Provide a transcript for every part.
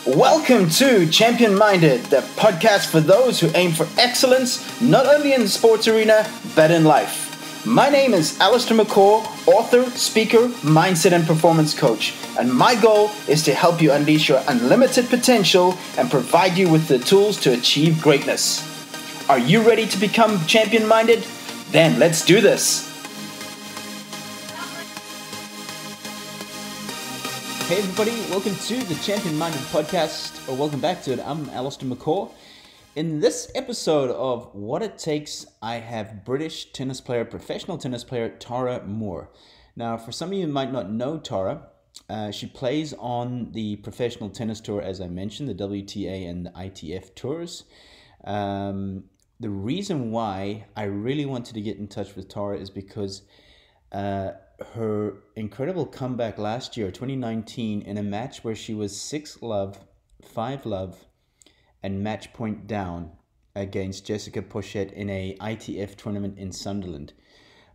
Welcome to Champion Minded, the podcast for those who aim for excellence, not only in the sports arena, but in life. My name is Allistair, author, speaker, mindset and performance coach, and my goal is to help you unleash your unlimited potential and provide you with the tools to achieve greatness. Are you ready to become champion minded? Then let's do this. Hey everybody, welcome to the Champion Minded podcast, or welcome back to it. I'm Allistair McCaw. In this episode of What It Takes, I have British tennis player, professional tennis player, Tara Moore. Now, for some of you who might not know Tara, she plays on the professional tennis tour, as I mentioned, the WTA and the ITF tours. The reason why I really wanted to get in touch with Tara is because her incredible comeback last year, 2019, in a match where she was 6-love, 5-love, and match point down against Jessica Pochette in a ITF tournament in Sunderland.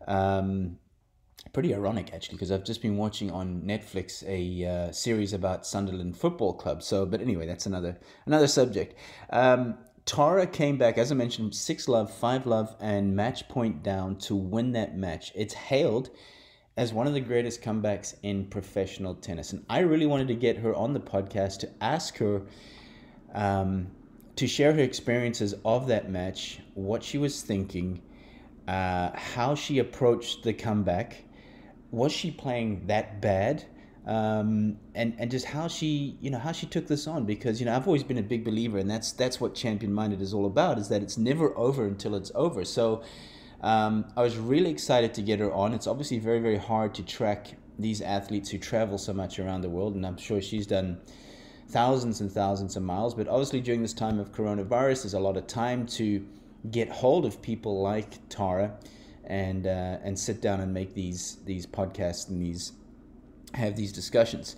Pretty ironic, actually, because I've just been watching on Netflix a series about Sunderland Football Club. But anyway, that's another subject. Tara came back, as I mentioned, 6-love, 5-love, and match point down to win that match. It's hailed as one of the greatest comebacks in professional tennis. And I really wanted to get her on the podcast to ask her to share her experiences of that match, what she was thinking, how she approached the comeback. Was she playing that bad? And just how she took this on, because I've always been a big believer, and that's what Champion Minded is all about, is that it's never over until it's over. So I was really excited to get her on. It's obviously very, very hard to track these athletes who travel so much around the world, and I'm sure she's done thousands and thousands of miles. But obviously during this time of coronavirus, there's a lot of time to get hold of people like Tara and sit down and make these podcasts and have these discussions.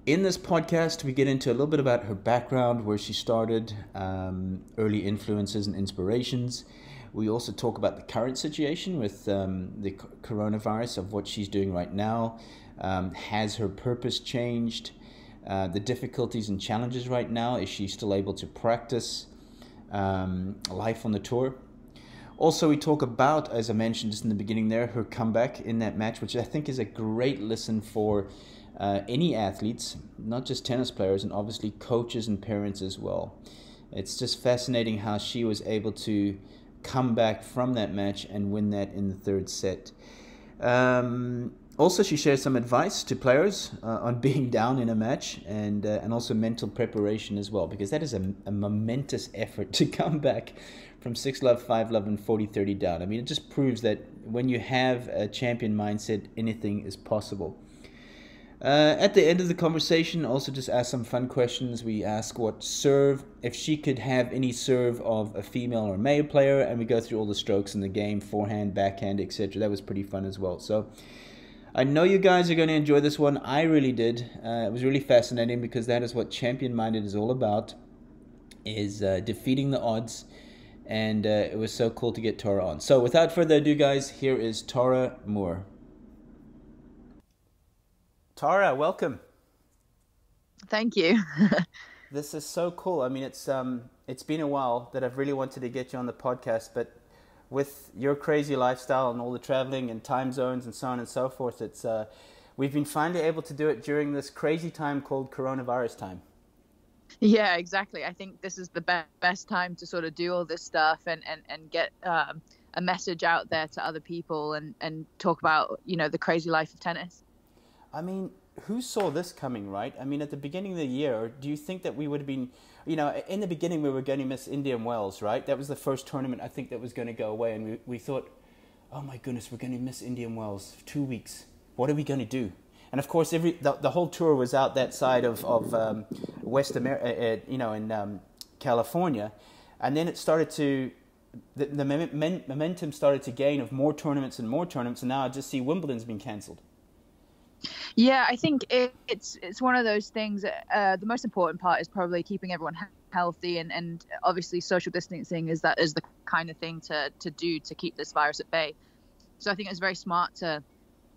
In this podcast, we get into a little bit about her background, where she started, early influences and inspirations. We also talk about the current situation with the coronavirus, of what she's doing right now. Has her purpose changed? The difficulties and challenges right now. Is she still able to practice life on the tour? Also, we talk about, as I mentioned just in the beginning there, her comeback in that match, which I think is a great listen for any athletes, not just tennis players, and obviously coaches and parents as well. It's just fascinating how she was able to come back from that match and win that in the third set. Also, she shares some advice to players on being down in a match, and also mental preparation as well, because that is a momentous effort to come back from 6-love, 5-love, and 40-30 down. I mean, it just proves that when you have a champion mindset, anything is possible. At the end of the conversation, also just ask some fun questions. We ask what serve, if she could have any serve of a female or male player, and we go through all the strokes in the game, forehand, backhand, etc. That was pretty fun as well. So I know you guys are going to enjoy this one. I really did. It was really fascinating, because that is what Champion Minded is all about, is defeating the odds. And it was so cool to get Tara on. So without further ado, guys, here is Tara Moore. Tara, welcome. Thank you. This is so cool. I mean, it's been a while that I've really wanted to get you on the podcast, but with your crazy lifestyle and all the traveling and time zones and so on and so forth, we've been finally able to do it during this crazy time called coronavirus time. Yeah, exactly. I think this is the best time to sort of do all this stuff and get a message out there to other people and talk about, the crazy life of tennis. I mean, who saw this coming, right? I mean, at the beginning of the year, do you think that we would have been, in the beginning we were going to miss Indian Wells, right? That was the first tournament, I think, that was going to go away. And we thought, oh my goodness, we're going to miss Indian Wells for 2 weeks. What are we going to do? And of course, the whole tour was out that side of West America, in California. And then it started to, the momentum started to gain of more tournaments. And now I just see Wimbledon's been cancelled. Yeah, I think it's one of those things. The most important part is probably keeping everyone healthy, and obviously social distancing is the kind of thing to do to keep this virus at bay. So I think it's very smart to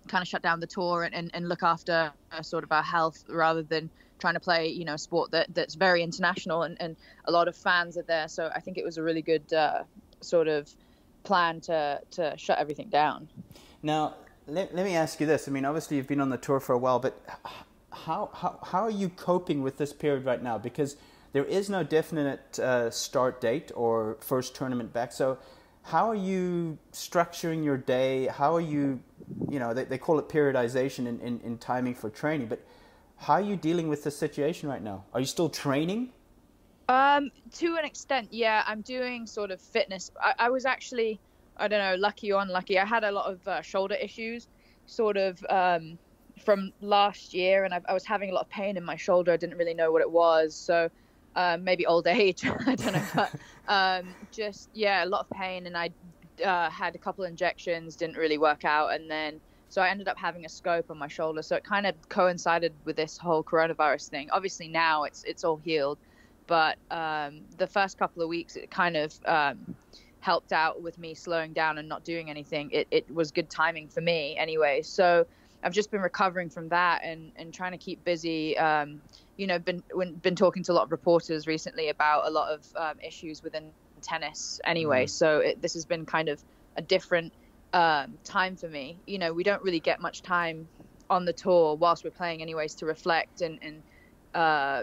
kind of shut down the tour and look after sort of our health rather than trying to play, you know, a sport that's very international and a lot of fans are there. So I think it was a really good sort of plan to shut everything down. Now, let me ask you this. I mean, obviously you've been on the tour for a while, but how are you coping with this period right now? Because there is no definite start date or first tournament back. So how are you structuring your day? How are you, you know, they call it periodization in timing for training, but how are you dealing with this situation right now? Are you still training? To an extent, yeah. I'm doing sort of fitness. I was actually, I don't know, lucky or unlucky. I had a lot of shoulder issues sort of from last year, and I was having a lot of pain in my shoulder. I didn't really know what it was. So maybe old age, I don't know. But just, yeah, a lot of pain. And I had a couple injections, didn't really work out. And then, so I ended up having a scope on my shoulder. So it kind of coincided with this whole coronavirus thing. Obviously now it's all healed. But the first couple of weeks, it kind of helped out with me slowing down and not doing anything. It was good timing for me anyway. So I've just been recovering from that and trying to keep busy. You know, been talking to a lot of reporters recently about a lot of issues within tennis anyway. So this has been kind of a different time for me. You know, we don't really get much time on the tour whilst we're playing anyways to reflect and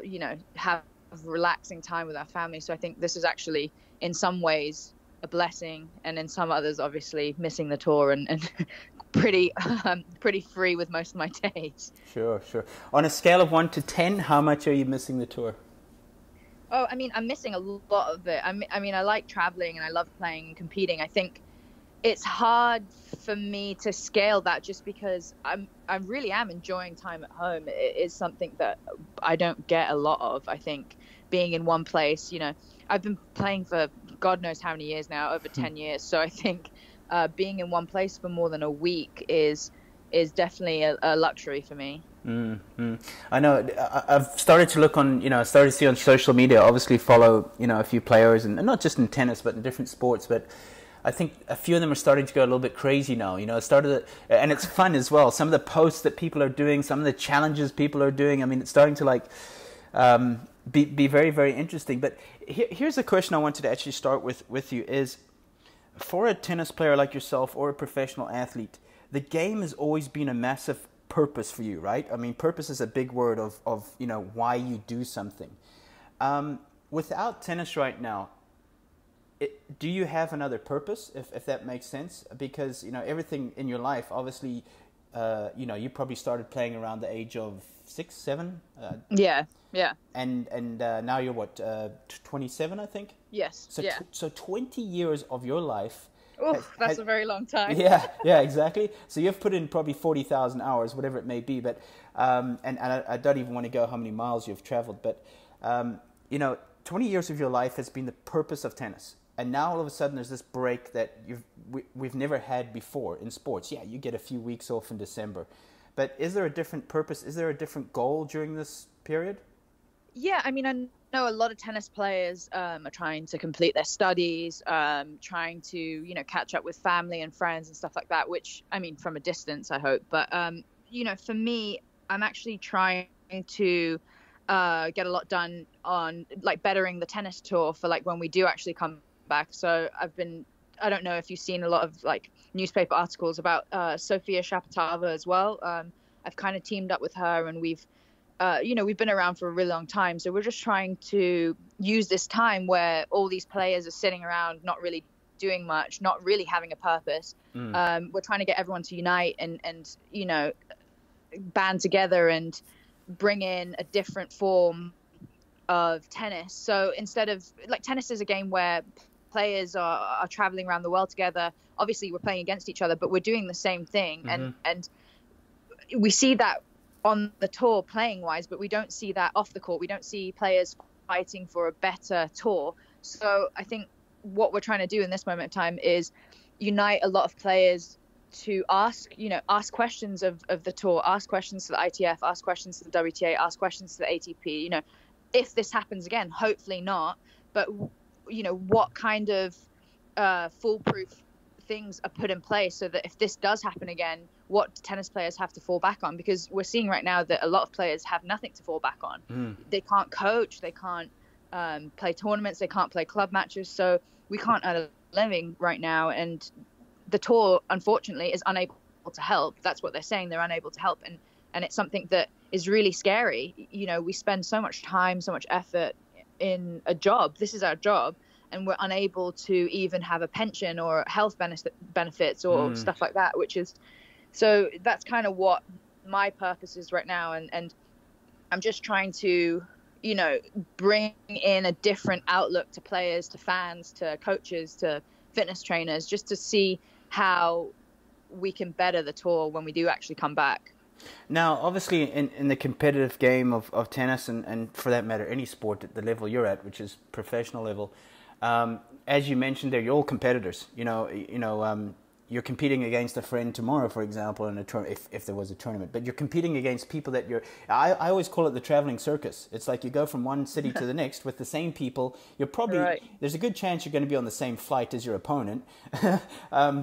you know, have relaxing time with our family. So I think this is actually in some ways a blessing, and in some others obviously missing the tour and pretty free with most of my days. Sure. On a scale of 1 to 10, how much are you missing the tour? Oh, I mean, I'm missing a lot of it. I mean, I like traveling and I love playing and competing. I think it's hard for me to scale that just because I really am enjoying time at home. It is something that I don't get a lot of. I think being in one place, you know, I've been playing for God knows how many years now, over 10 years. So I think being in one place for more than a week is definitely a luxury for me. I know. I've started to look on, you know, I started to see on social media, obviously follow, you know, a few players, and not just in tennis, but in different sports. But I think a few of them are starting to go a little bit crazy now. You know, and it's fun as well. Some of the posts that people are doing, some of the challenges people are doing. I mean, it's starting to like be very, very interesting. But here's a question I wanted to actually start with you is, for a tennis player like yourself or a professional athlete, the game has always been a massive purpose for you, right? I mean, purpose is a big word of you know, why you do something. Without tennis right now, do you have another purpose, if that makes sense? Because, you know, everything in your life, obviously, you know, you probably started playing around the age of 6, 7? Yeah. And now you're what, 27, I think? Yes. So yeah. So 20 years of your life. That's a very long time. Yeah, exactly. So you've put in probably 40,000 hours, whatever it may be. But and I don't even want to go how many miles you've traveled. But you know, 20 years of your life has been the purpose of tennis. And now all of a sudden there's this break that we've never had before in sports. Yeah, you get a few weeks off in December. But is there a different purpose? Is there a different goal during this period? Yeah, I mean, I know a lot of tennis players are trying to complete their studies, trying to, you know, catch up with family and friends and stuff like that, which, I mean, from a distance, I hope. But, you know, for me, I'm actually trying to get a lot done on, like, bettering the tennis tour for, like, when we do actually come back. So I don't know if you've seen a lot of, like, newspaper articles about Sofia Shapatava as well. I've kind of teamed up with her, and we've been around for a really long time. So we're just trying to use this time where all these players are sitting around, not really doing much, not really having a purpose. We're trying to get everyone to unite and, you know, band together and bring in a different form of tennis. So instead of, like, tennis is a game where players are traveling around the world together. Obviously we're playing against each other, but we're doing the same thing. And we see that on the tour playing wise, but we don't see that off the court. We don't see players fighting for a better tour. So I think what we're trying to do in this moment of time is unite a lot of players to ask questions of the tour, ask questions to the ITF, ask questions to the WTA, ask questions to the ATP. You know, if this happens again, hopefully not, but, you know, what kind of foolproof things are put in place so that if this does happen again, what tennis players have to fall back on, because we're seeing right now that a lot of players have nothing to fall back on. They can't coach, they can't play tournaments, they can't play club matches, so we can't earn a living right now, and the tour unfortunately is unable to help. That's what they're saying, they're unable to help, and it's something that is really scary. You know, we spend so much time, so much effort in a job, this is our job, and we're unable to even have a pension or health benefits or stuff like that, which is, so that's kind of what my purpose is right now, and I'm just trying to, you know, bring in a different outlook to players, to fans, to coaches, to fitness trainers, just to see how we can better the tour when we do actually come back. Now, obviously, in the competitive game of tennis, and for that matter, any sport at the level you're at, which is professional level, as you mentioned there, you're all competitors. You're competing against a friend tomorrow, for example, in a if there was a tournament. But you're competing against people that I always call it the traveling circus. It's like you go from one city to the next with the same people. You're probably there's a good chance you're going to be on the same flight as your opponent.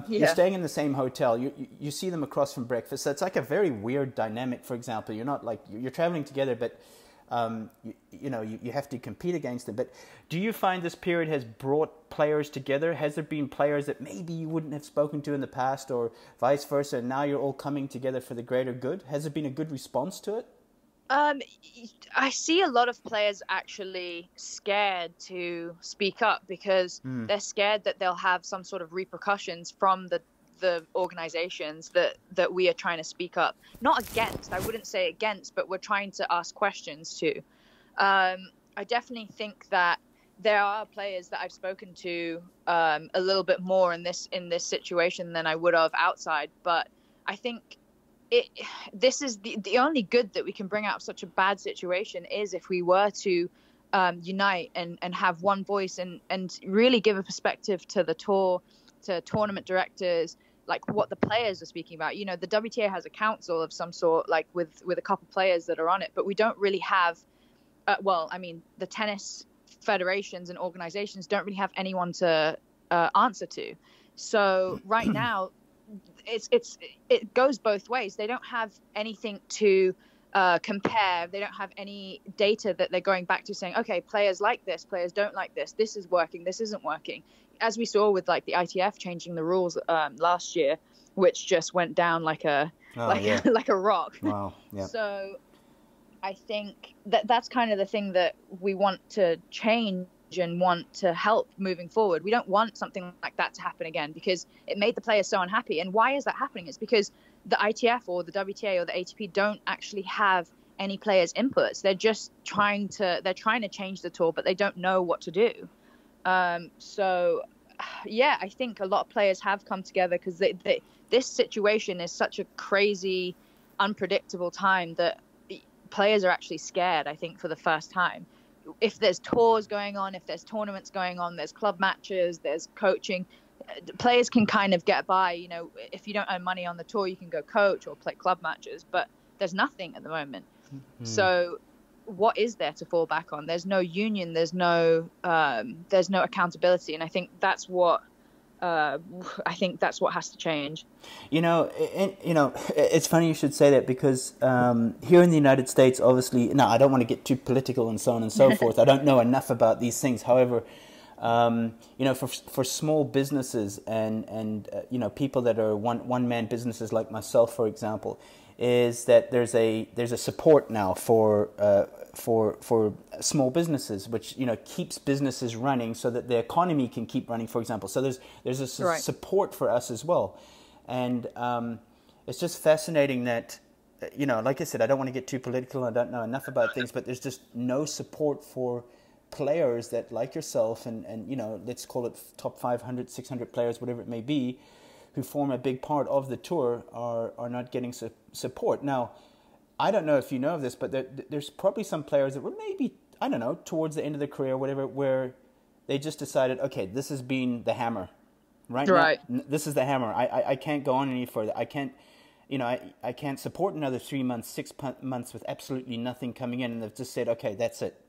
You're staying in the same hotel. You see them across from breakfast. So it's like a very weird dynamic. For example, you're not like you're traveling together, but you have to compete against them. But do you find this period has brought players together? Has there been players that maybe you wouldn't have spoken to in the past, or vice versa, and now you're all coming together for the greater good? Has there been a good response to it? I see a lot of players actually scared to speak up because they're scared that they'll have some sort of repercussions from the organizations that we are trying to speak up, not against, I wouldn't say against, but we're trying to ask questions to. I definitely think that there are players that I've spoken to a little bit more in this situation than I would have outside, but I think this is the only good that we can bring out of such a bad situation is if we were to unite and have one voice and really give a perspective to the tour, to tournament directors, like what the players are speaking about. You know, the WTA has a council of some sort, like with a couple players that are on it, but we don't really have, the tennis federations and organizations don't really have anyone to answer to. So right now, it goes both ways. They don't have anything to compare. They don't have any data that they're going back to saying, okay, players like this, players don't like this. This is working, this isn't working. As we saw with like the ITF changing the rules last year, which just went down like a rock. Wow. Yeah. So I think that's kind of the thing that we want to change and want to help moving forward. We don't want something like that to happen again because it made the players so unhappy. And why is that happening? It's because the ITF or the WTA or the ATP don't actually have any players' inputs. They're just trying to change the tour, but they don't know what to do. So yeah, I think a lot of players have come together because this situation is such a crazy, unpredictable time that players are actually scared, I think, for the first time. If there's tours going on, if there's tournaments going on, there's club matches, there's coaching, players can kind of get by. You know, if you don't earn money on the tour, you can go coach or play club matches, but there's nothing at the moment. So what is there to fall back on? There's no union, there's no accountability, and I think that's what has to change. It's funny you should say that because here in the United States, obviously, now I don't want to get too political and so on and so forth. I don't know enough about these things. However, for small businesses and people that are one man businesses like myself, for example, is that there's a support now for small businesses, which keeps businesses running so that the economy can keep running, for example. So there's a support for us as well, and it's just fascinating that like I said, I don't want to get too political. I don't know enough about things, but there's just no support for players that like yourself and let's call it top 500, 600 players, whatever it may be, who form a big part of the tour are not getting support. Now, I don't know if you know of this, but there's probably some players that were maybe, I don't know, towards the end of their career or whatever, where they just decided, okay, this has been the hammer. Right. Now, this is the hammer. I can't go on any further. I can't, I can't support another 3 months, 6 months with absolutely nothing coming in. And they've just said, okay, that's it.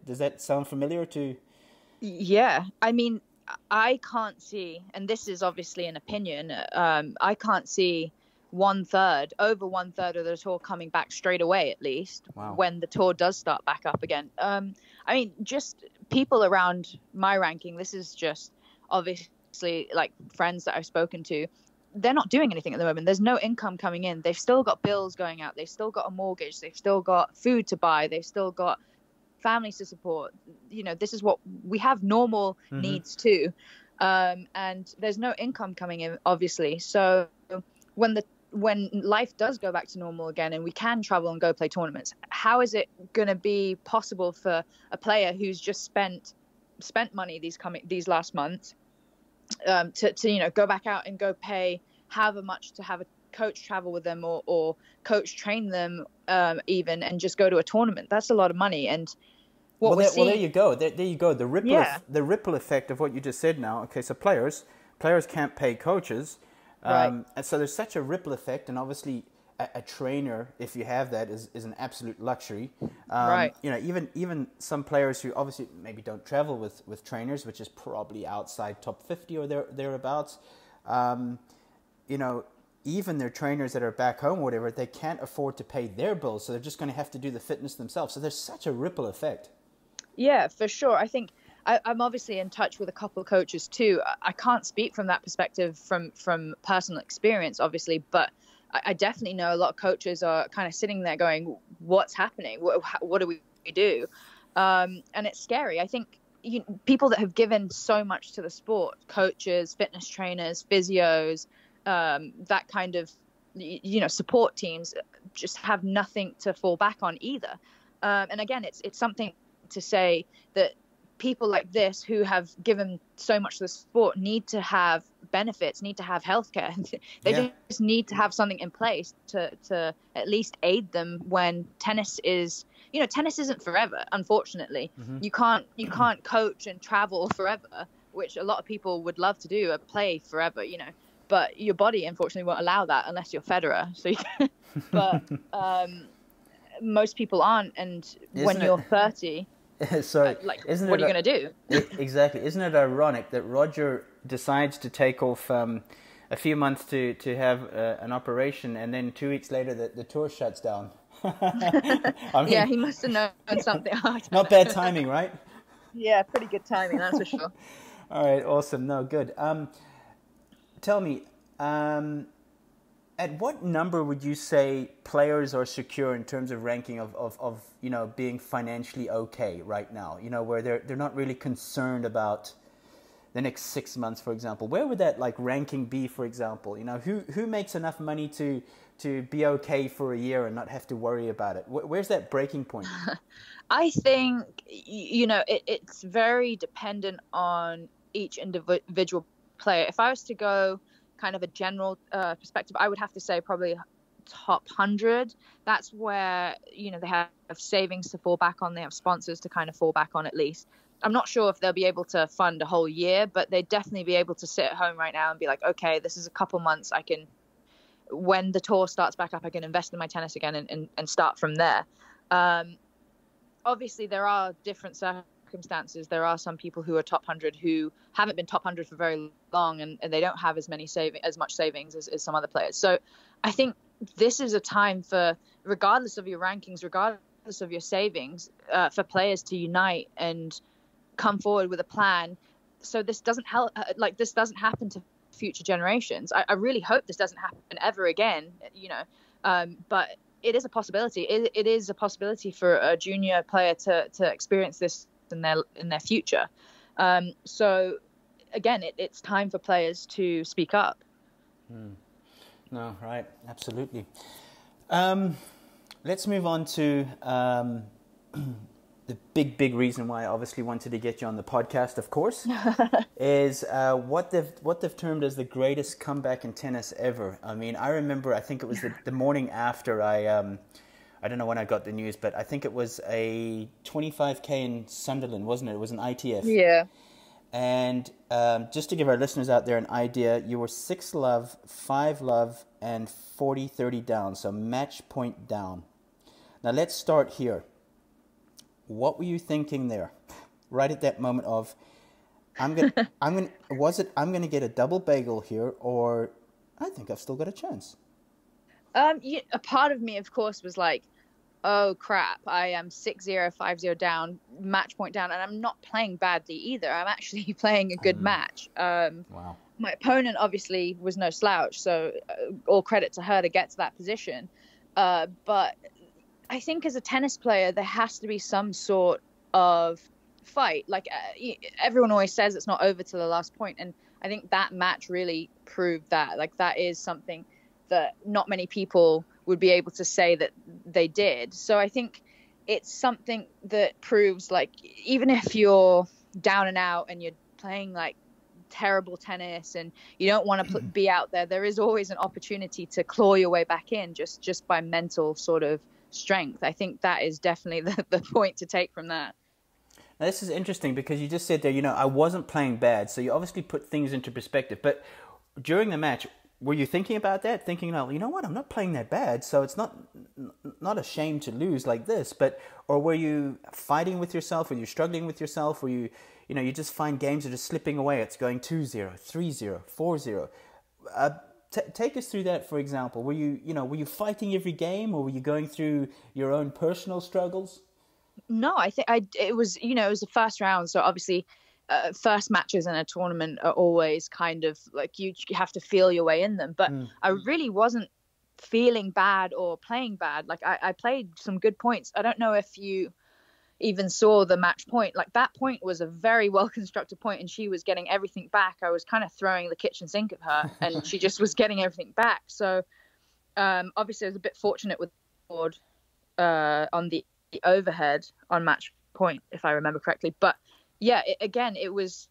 Does that sound familiar to? Yeah. I mean, I can't see, and this is obviously an opinion, I can't see over one third of the tour coming back straight away, at least. Wow. When the tour does start back up again. I mean, just people around my ranking, this is just obviously like friends that I've spoken to, they're not doing anything at the moment. There's no income coming in. They've still got bills going out. They've still got a mortgage. They've still got food to buy. They've still got families to support. You know, this is what we have, normal needs too. And there's no income coming in, obviously. So when life does go back to normal again and we can travel and go play tournaments, how is it going to be possible for a player who's just spent money these last months to you know, go back out and go pay however much to have a coach travel with them or coach train them even, and just go to a tournament? That's a lot of money. And well, there you go. There you go. The ripple effect of what you just said now. Okay, so players can't pay coaches. And so there's such a ripple effect, and obviously a trainer, if you have that, is an absolute luxury. You know, even some players who obviously maybe don't travel with trainers, which is probably outside top 50 or thereabouts. You know, even their trainers that are back home or whatever, they can't afford to pay their bills, so they're just going to have to do the fitness themselves. So there's such a ripple effect. Yeah, for sure. I think I'm obviously in touch with a couple of coaches too. I can't speak from that perspective from personal experience, obviously, but I definitely know a lot of coaches are kind of sitting there going, what's happening? What do we do? And it's scary. I think people that have given so much to the sport, coaches, fitness trainers, physios, that kind of, you know, support teams, just have nothing to fall back on either. And again, it's something to say that people like this who have given so much to the sport need to have benefits, need to have healthcare. They just need to have something in place to at least aid them when tennis is, you know, tennis isn't forever, unfortunately. You can't coach and travel forever, which a lot of people would love to do, play forever, you know, but your body unfortunately won't allow that unless you're Federer. So but most people aren't, and when you're 30, so what are you going to do? Exactly. Isn't it ironic that Roger decides to take off a few months to have an operation, and then 2 weeks later the tour shuts down? I mean, yeah, he must have known something. Not bad timing, right? Yeah, pretty good timing, that's for sure. All right, awesome. No, good. Tell me, at what number would you say players are secure in terms of ranking of you know, being financially okay right now? You know, where they're not really concerned about the next 6 months, for example. Where would that like ranking be, for example? You know, who makes enough money to be okay for a year and not have to worry about it? Where's that breaking point? I think, you know, it's very dependent on each individual player. If I was to go kind of a general perspective, I would have to say probably top 100. That's where, you know, they have savings to fall back on. They have sponsors to kind of fall back on, at least. I'm not sure if they'll be able to fund a whole year, but they'd definitely be able to sit at home right now and be like, okay, this is a couple months. I can, when the tour starts back up, I can invest in my tennis again and start from there. Obviously, there are different circumstances. There are some people who are top 100 who haven't been top 100 for very long, and they don't have as much savings as some other players. So I think this is a time for, regardless of your rankings, regardless of your savings, for players to unite and come forward with a plan. So this doesn't happen to future generations. I really hope this doesn't happen ever again, you know, but it is a possibility. It is a possibility for a junior player to experience this in their future. So again, it's time for players to speak up. No, right, absolutely. Let's move on to the big reason why I obviously wanted to get you on the podcast, of course, is what they've termed as the greatest comeback in tennis ever. I mean, I remember, I think it was the morning after I don't know when I got the news, but I think it was a 25K in Sunderland, wasn't it? It was an ITF. Yeah. And just to give our listeners out there an idea, you were 6-love, 5-love, and 40-30 down, so match point down. Now let's start here. What were you thinking there, right at that moment of, I'm gonna get a double bagel here, or I think I've still got a chance? A part of me, of course, was like, oh crap, I am 6-0, 5-0 down, match point down, and I'm not playing badly either. I'm actually playing a good match. Wow. My opponent obviously was no slouch, so all credit to her to get to that position. But I think as a tennis player, there has to be some sort of fight. Like everyone always says, it's not over till the last point, and I think that match really proved that. Like that is something that not many people would be able to say that they did. So I think it's something that proves, like, even if you're down and out and you're playing like terrible tennis and you don't want to be out there is always an opportunity to claw your way back in just by mental sort of strength. I think that is definitely the point to take from that. Now, this is interesting because you just said there, I wasn't playing bad, so you obviously put things into perspective. But during the match, were you thinking about that? Thinking, you know what, I'm not playing that bad, so it's not a shame to lose like this. Or were you fighting with yourself? Were you struggling with yourself? Were you, you just find games are just slipping away. It's going 2-0, 3-0, 4-0. Take us through that, for example. Were you fighting every game, or were you going through your own personal struggles? No, I think it was, it was the first round. So obviously, first matches in a tournament are always kind of like you have to feel your way in them. But I really wasn't feeling bad or playing bad. Like I played some good points. I don't know if you even saw the match point. Like that point was a very well constructed point, and she was getting everything back. I was kind of throwing the kitchen sink at her, and she just was getting everything back. So obviously, I was a bit fortunate with the board on the overhead on match point, if I remember correctly. But yeah, it was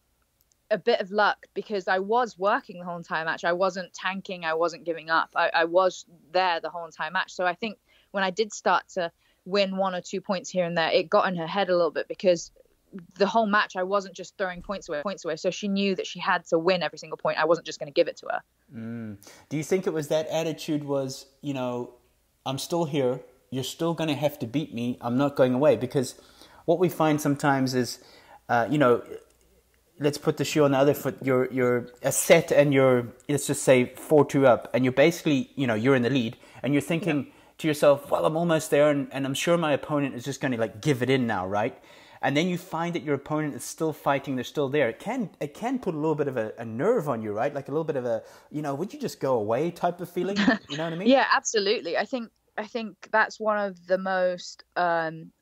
a bit of luck because I was working the whole entire match. I wasn't tanking. I wasn't giving up. I was there the whole entire match. So I think when I did start to win 1 or 2 points here and there, it got in her head a little bit because the whole match I wasn't just throwing points away. So she knew that she had to win every single point. I wasn't just going to give it to her. Do you think it was that attitude was, I'm still here, you're still going to have to beat me, I'm not going away? Because what we find sometimes is, let's put the shoe on the other foot, you're a set and you're, let's just say 4-2 up, and you're basically, you're in the lead, and you're thinking to yourself, well, I'm almost there, and I'm sure my opponent is just going to give it in now, right? And then you find that your opponent is still fighting, they're still there. It can put a little bit of a nerve on you, right? Like a little bit of a, would you just go away type of feeling? You know what I mean? Yeah, absolutely. I think that's one of the most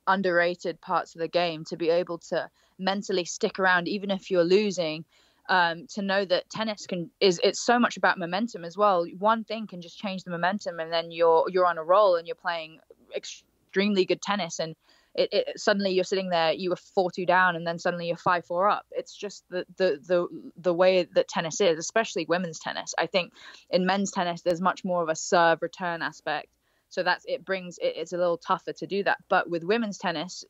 underrated parts of the game, to be able to mentally stick around even if you're losing, to know that tennis it's so much about momentum as well. One thing can just change the momentum, and then you're on a roll and you're playing extremely good tennis, and it suddenly you're sitting there, you were 4-2 down, and then suddenly you're 5-4 up. It's just the way that tennis is, especially women's tennis. I think in men's tennis there's much more of a serve return aspect. So it's a little tougher to do that. But with women's tennis,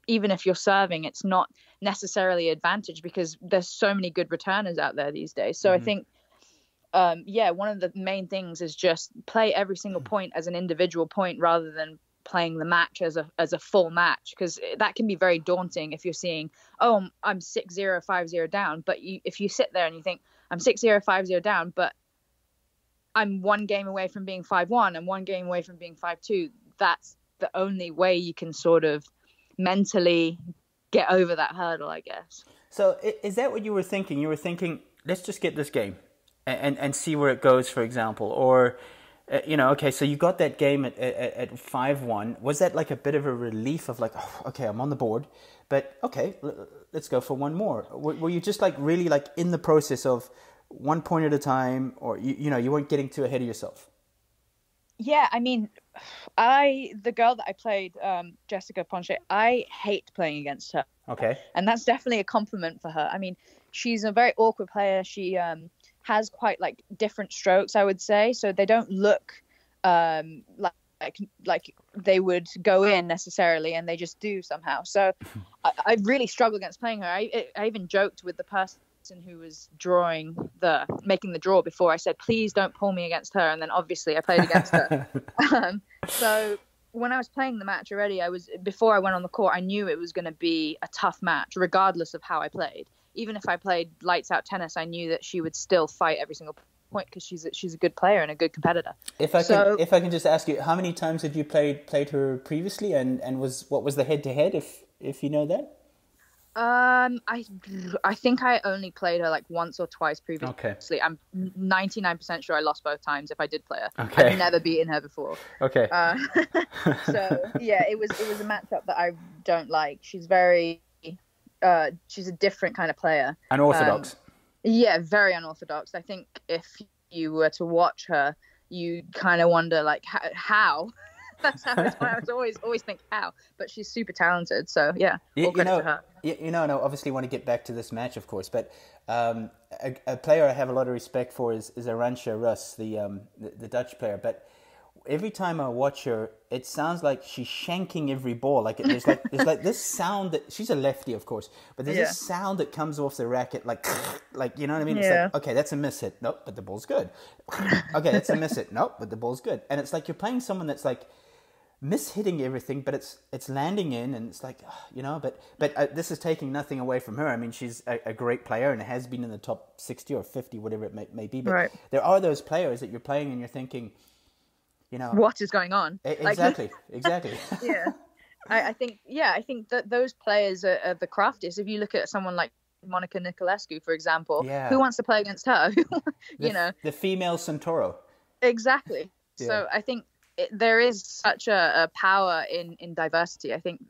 even if you're serving, it's not necessarily an advantage because there's so many good returners out there these days. So I think, one of the main things is just play every single point as an individual point rather than playing the match as a full match, because that can be very daunting if you're seeing, oh, I'm 6-0, 5-0 down. But if you sit there and you think, I'm 6-0, 5-0 down, but I'm one game away from being 5-1 and one game away from being 5-2. That's the only way you can sort of mentally get over that hurdle, I guess. So is that what you were thinking? You were thinking, let's just get this game and see where it goes, for example. Or, okay, so you got that game at 5-1. Was that like a bit of a relief of like, oh, okay, I'm on the board, but okay, let's go for one more? Were you just like really like in the process of 1 point at a time, or you weren't getting too ahead of yourself? Yeah, I mean, the girl that I played, Jessica Ponche, I hate playing against her. Okay. And that's definitely a compliment for her. I mean, she's a very awkward player. She has quite like different strokes, I would say. So they don't look like they would go in necessarily, and they just do somehow. So I really struggle against playing her. I even joked with the person who was making the draw before. I said, please don't pull me against her, and then obviously I played against her. So when I was playing the match already, before I went on the court, I knew it was going to be a tough match regardless of how I played. Even if I played lights out tennis, I knew that she would still fight every single point because she's a good player and a good competitor. If I can just ask you, how many times had you played her previously, and what was the head-to-head, if you know that? I think I only played her like once or twice previously. Okay. I'm 99% sure I lost both times if I did play her. Okay. I've never beaten her before. Okay. So yeah, it was a matchup that I don't like. She's she's a different kind of player. Unorthodox. Yeah, very unorthodox. I think if you were to watch her, you kind of wonder like how. That's why I was always think how, but she's super talented. So yeah, all credit to her. And I obviously want to get back to this match, of course, but a player I have a lot of respect for is Arantxa Rus, the Dutch player. But every time I watch her, it sounds like she's shanking every ball. Like there's like this sound that she's a lefty, of course, but there's this sound that comes off the racket, like you know what I mean? It's like, okay, that's a miss hit. Nope, but the ball's good. Okay, that's a miss hit. Nope, but the ball's good. And it's like you're playing someone that's like mishitting everything, but it's landing in, and it's like, but this is taking nothing away from her. I mean, she's a great player and has been in the top 60 or 50, whatever it may be. But there are those players that you're playing and you're thinking, what is going on? Exactly. Yeah, I think that those players are the craftiest. If you look at someone like Monica Niculescu, for example, who wants to play against her? The female Centauro. Exactly. Yeah. So I think there is such a power in diversity. I think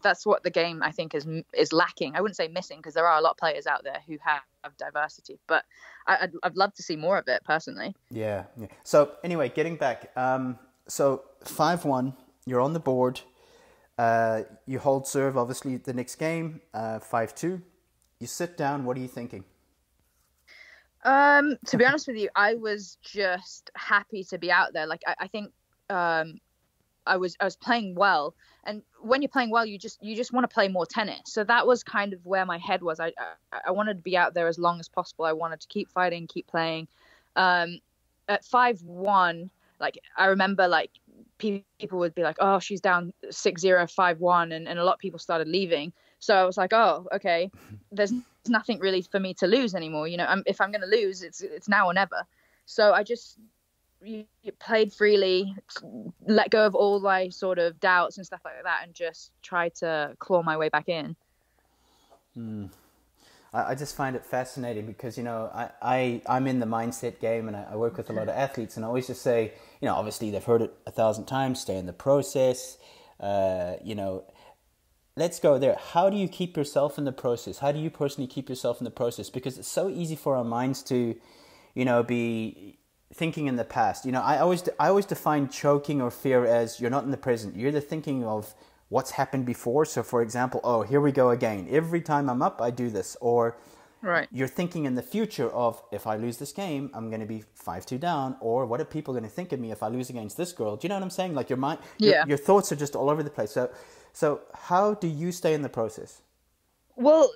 that's what the game, I think, is lacking. I wouldn't say missing, because there are a lot of players out there who have diversity, but I'd love to see more of it personally. Yeah. So anyway, getting back, so 5-1, you're on the board. You hold serve, obviously, the next game, 5-2. You sit down. What are you thinking? To be honest with you, I was just happy to be out there. Like I think I was playing well, and when you're playing well, you just want to play more tennis. So that was kind of where my head was. I wanted to be out there as long as possible. I wanted to keep fighting, keep playing. At 5-1, like I remember, like people would be like, "Oh, she's down 6-0, 5-1," and a lot of people started leaving. So I was like, "Oh, okay, there's nothing really for me to lose anymore. If I'm going to lose, it's now or never." So I just played freely, let go of all my sort of doubts and stuff like that, and just try to claw my way back in. I just find it fascinating because, I'm in the mindset game, and I work with a lot of athletes, and I always just say, obviously they've heard it 1,000 times, stay in the process, let's go there. How do you keep yourself in the process? How do you personally keep yourself in the process? Because it's so easy for our minds to, be thinking in the past. I always define choking or fear as you're not in the present. You're thinking of what's happened before. So, for example, oh, here we go again. Every time I'm up, I do this. Or you're thinking in the future of, if I lose this game, I'm going to be 5-2 down. Or what are people going to think of me if I lose against this girl? Do you know what I'm saying? Like your mind, your thoughts are just all over the place. So how do you stay in the process? Well,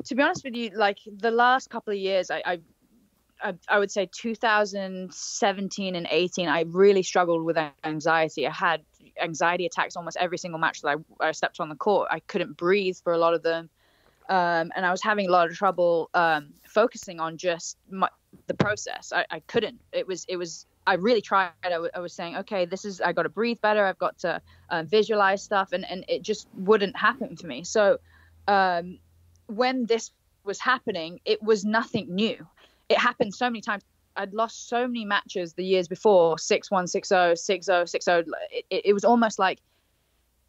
to be honest with you, like the last couple of years, I would say 2017 and 18, I really struggled with anxiety. I had anxiety attacks almost every single match that I stepped on the court. I couldn't breathe for a lot of them. And I was having a lot of trouble focusing on just the process. I couldn't. I really tried. I was saying, okay, I got to breathe better. I've got to visualize stuff. And it just wouldn't happen for me. So when this was happening, it was nothing new. It happened so many times. I'd lost so many matches the years before, 6-1, 6-0, 6-0, 6-0. It was almost like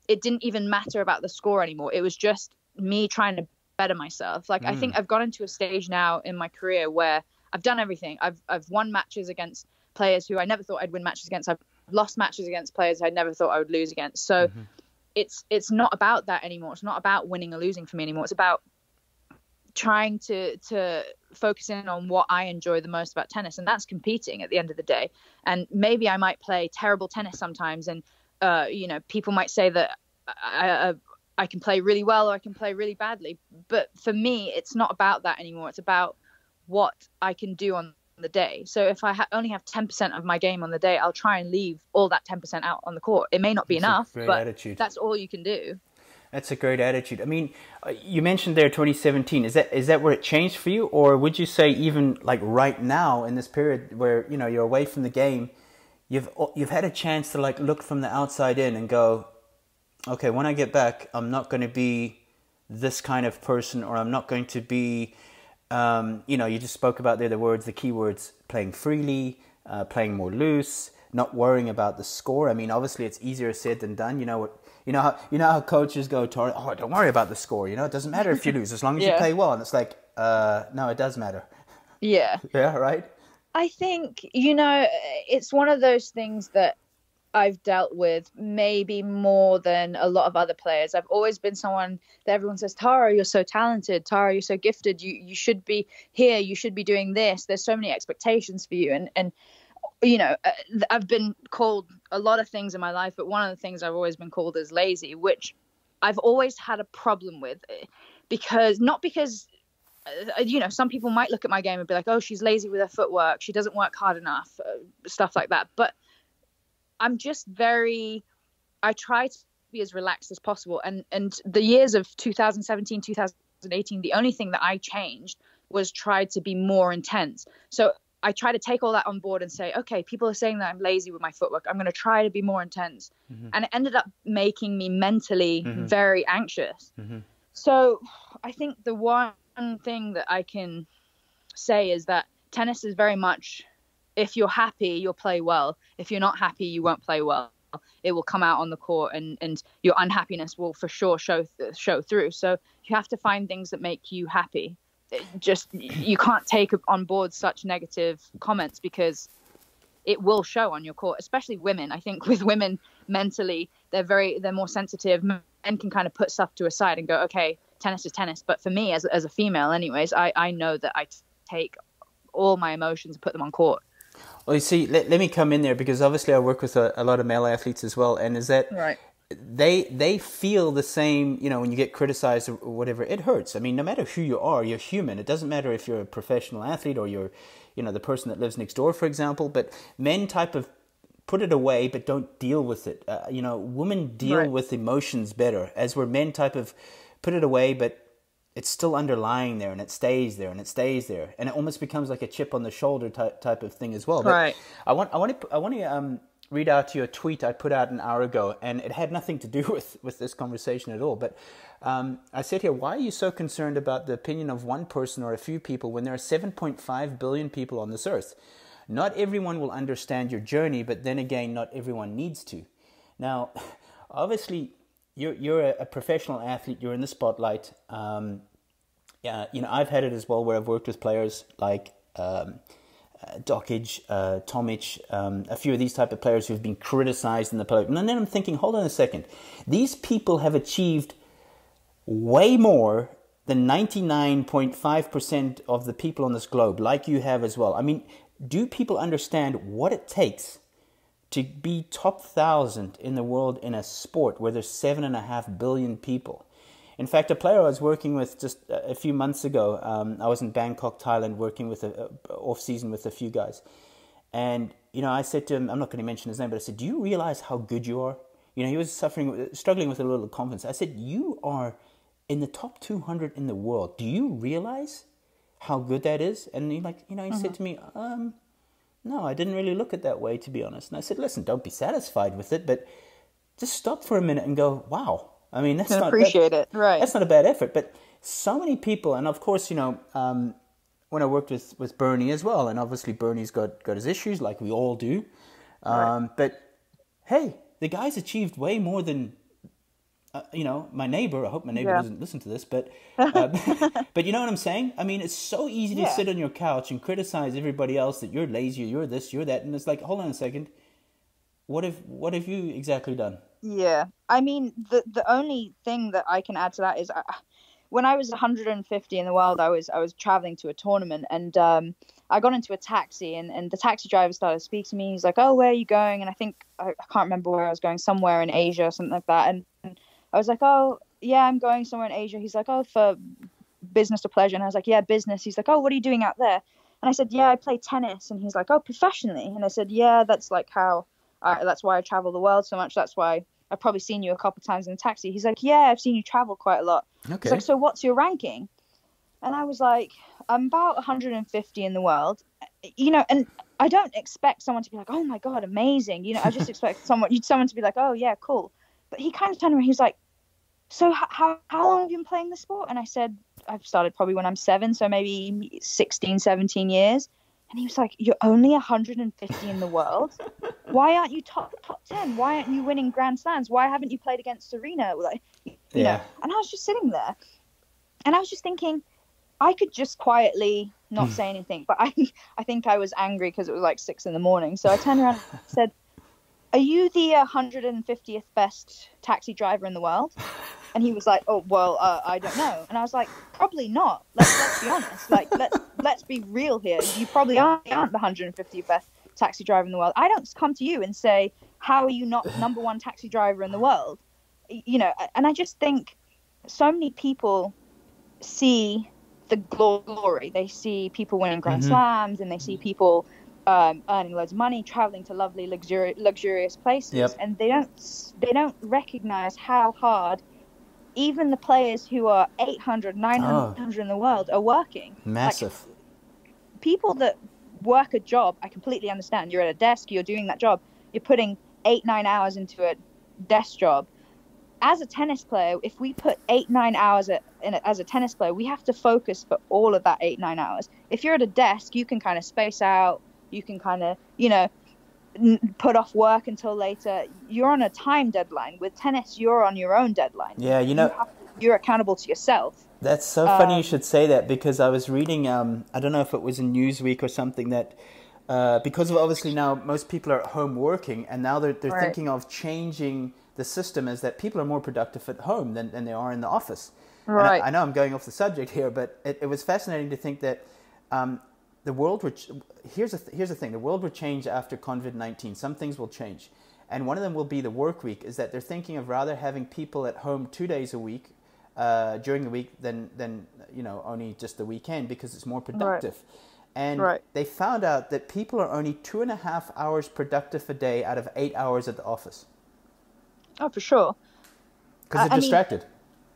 it didn't even matter about the score anymore. It was just me trying to better myself. Like I think I've gotten to a stage now in my career where I've done everything. I've won matches against players who I never thought I'd win matches against. I've lost matches against players I never thought I would lose against. So it's not about that anymore. It's not about winning or losing for me anymore. It's about trying to focus in on what I enjoy the most about tennis, and that's competing at the end of the day. And maybe I might play terrible tennis sometimes, and people might say that I can play really well or I can play really badly. But for me, it's not about that anymore. It's about what I can do on the day. So if I only have 10% of my game on the day, I'll try and leave all that 10% out on the court. It may not be enough, but attitude. That's all you can do. That's a great attitude. I mean, you mentioned there 2017. Is that where it changed for you, or would you say even like right now in this period where you're away from the game, you've had a chance to like look from the outside in and go, okay, when I get back, I'm not going to be this kind of person, or I'm not going to be, you just spoke about there the key words, playing freely, playing more loose, not worrying about the score. I mean, obviously it's easier said than done. You know how coaches go, Tori, oh, don't worry about the score. It doesn't matter if you lose as long as you play well. And it's like, no, it does matter. Yeah. Yeah, right? I think, it's one of those things that I've dealt with maybe more than a lot of other players. I've always been someone that everyone says, Tara, you're so talented. Tara, you're so gifted. You should be here. You should be doing this. There's so many expectations for you. And I've been called a lot of things in my life, but one of the things I've always been called is lazy, which I've always had a problem with, because some people might look at my game and be like, oh, she's lazy with her footwork. She doesn't work hard enough, stuff like that. But I'm just I try to be as relaxed as possible. And the years of 2017, 2018, the only thing that I changed was try to be more intense. So I try to take all that on board and say, okay, people are saying that I'm lazy with my footwork. I'm going to try to be more intense. Mm-hmm. And it ended up making me mentally very anxious. Mm-hmm. So I think the one thing that I can say is that tennis is very much, if you're happy, you'll play well. If you're not happy, you won't play well. It will come out on the court, and your unhappiness will for sure show through. So you have to find things that make you happy. You can't take on board such negative comments, because it will show on your court, especially women. I think with women mentally, they're more sensitive. Men can kind of put stuff to a side and go, okay, tennis is tennis. But for me, as a female anyways, I know that I take all my emotions and put them on court. Well, you see, let me come in there, because obviously I work with a lot of male athletes as well, and is that right? They feel the same, when you get criticized or whatever, it hurts. I mean, no matter who you are, you're human. It doesn't matter if you're a professional athlete or you're, the person that lives next door, for example. But men type of put it away, but don't deal with it. Women deal with emotions better, as we're men type of put it away, but it's still underlying there, and it stays there, and it stays there, and it almost becomes like a chip on the shoulder type of thing as well. Right. But I want to read out to you a tweet I put out an hour ago, and it had nothing to do with this conversation at all. But I said here, why are you so concerned about the opinion of one person or a few people when there are 7.5 billion people on this earth? Not everyone will understand your journey, but then again, not everyone needs to. Now, obviously, you're a professional athlete. You're in the spotlight. I've had it as well, where I've worked with players like Dockage, Tomic, a few of these type of players who've been criticized in the public. And then I'm thinking, hold on a second. These people have achieved way more than 99.5% of the people on this globe, like you have as well. I mean, do people understand what it takes to be top 1,000 in the world in a sport where there's 7.5 billion people? In fact, a player I was working with just a few months ago, I was in Bangkok, Thailand, working with off-season with a few guys. And, I said to him, I'm not going to mention his name, but I said, do you realize how good you are? He was struggling with a little confidence. I said, you are in the top 200 in the world. Do you realize how good that is? And he said to me, no, I didn't really look at it that way, to be honest. And I said, listen, don't be satisfied with it, but just stop for a minute and go, wow. I mean, that's not appreciate it, right? That's not a bad effort. But so many people, and of course, when I worked with Bernie as well, and obviously Bernie's got his issues, like we all do. Right. But hey, the guy's achieved way more than my neighbor. I hope my neighbor doesn't listen to this, but but you know what I'm saying? I mean, it's so easy to sit on your couch and criticize everybody else that you're lazy, you're this, you're that, and it's like, hold on a second, what have you exactly done? Yeah, I mean, the only thing that I can add to that is when I was 150 in the world, I was traveling to a tournament, and I got into a taxi, and the taxi driver started to speak to me. He's like, "Oh, where are you going?" And I think I can't remember where I was going, somewhere in Asia or something like that. And I was like, "Oh, yeah, I'm going somewhere in Asia." He's like, "Oh, for business or pleasure?" And I was like, "Yeah, business." He's like, "Oh, what are you doing out there?" And I said, "Yeah, I play tennis." And he's like, "Oh, professionally?" And I said, "Yeah, that's like how." That's why I travel the world so much. That's why I've probably seen you a couple of times in a taxi. He's like, yeah, I've seen you travel quite a lot. Okay. He's like, so what's your ranking? And I was like, I'm about 150 in the world, and I don't expect someone to be like, oh my God, amazing. I just expect someone to be like, oh yeah, cool. But he kind of turned around, he was like, so how long have you been playing the sport? And I said, I've started probably when I'm 7, so maybe 16, 17 years. And he was like, you're only 150 in the world. Why aren't you top 10? Why aren't you winning Grand Slams? Why haven't you played against Serena? Like, you know. And I was just sitting there, and I was just thinking, I could just quietly not say anything, but I think I was angry because it was like 6 a.m. So I turned around and said, are you the 150th best taxi driver in the world? And he was like, oh, well, I don't know. And I was like, probably not. Let's be honest. Like, let's be real here. You probably aren't the 150th best taxi driver in the world. I don't come to you and say, how are you not number one taxi driver in the world? And I just think so many people see the glory. They see people winning Grand Slams, and they see people earning loads of money, traveling to lovely, luxurious places, and they don't recognize how hard even the players who are 800, 900 in the world are working. Massive. Like, people that work a job, I completely understand. You're at a desk, you're doing that job, you're putting 8-9 hours into a desk job. As a tennis player, if we put 8-9 hours as a tennis player, we have to focus for all of that 8-9 hours. If you're at a desk, you can kind of space out, you can kind of, put off work until later. You're on a time deadline. With tennis, you're on your own deadline. Yeah, you're accountable to yourself. That's so funny you should say that, because I was reading, I don't know if it was in Newsweek or something, that because of obviously now most people are at home working, and now they're thinking of changing the system is that people are more productive at home than they are in the office. Right. I know I'm going off the subject here, but it was fascinating to think that the world would. Here's the thing: the world would change after COVID-19. Some things will change, and one of them will be the work week. Is that they're thinking of rather having people at home 2 days a week during the week than only just the weekend, because it's more productive. Right. And they found out that people are only 2.5 hours productive a day out of 8 hours at the office. Oh, for sure. Because they're distracted.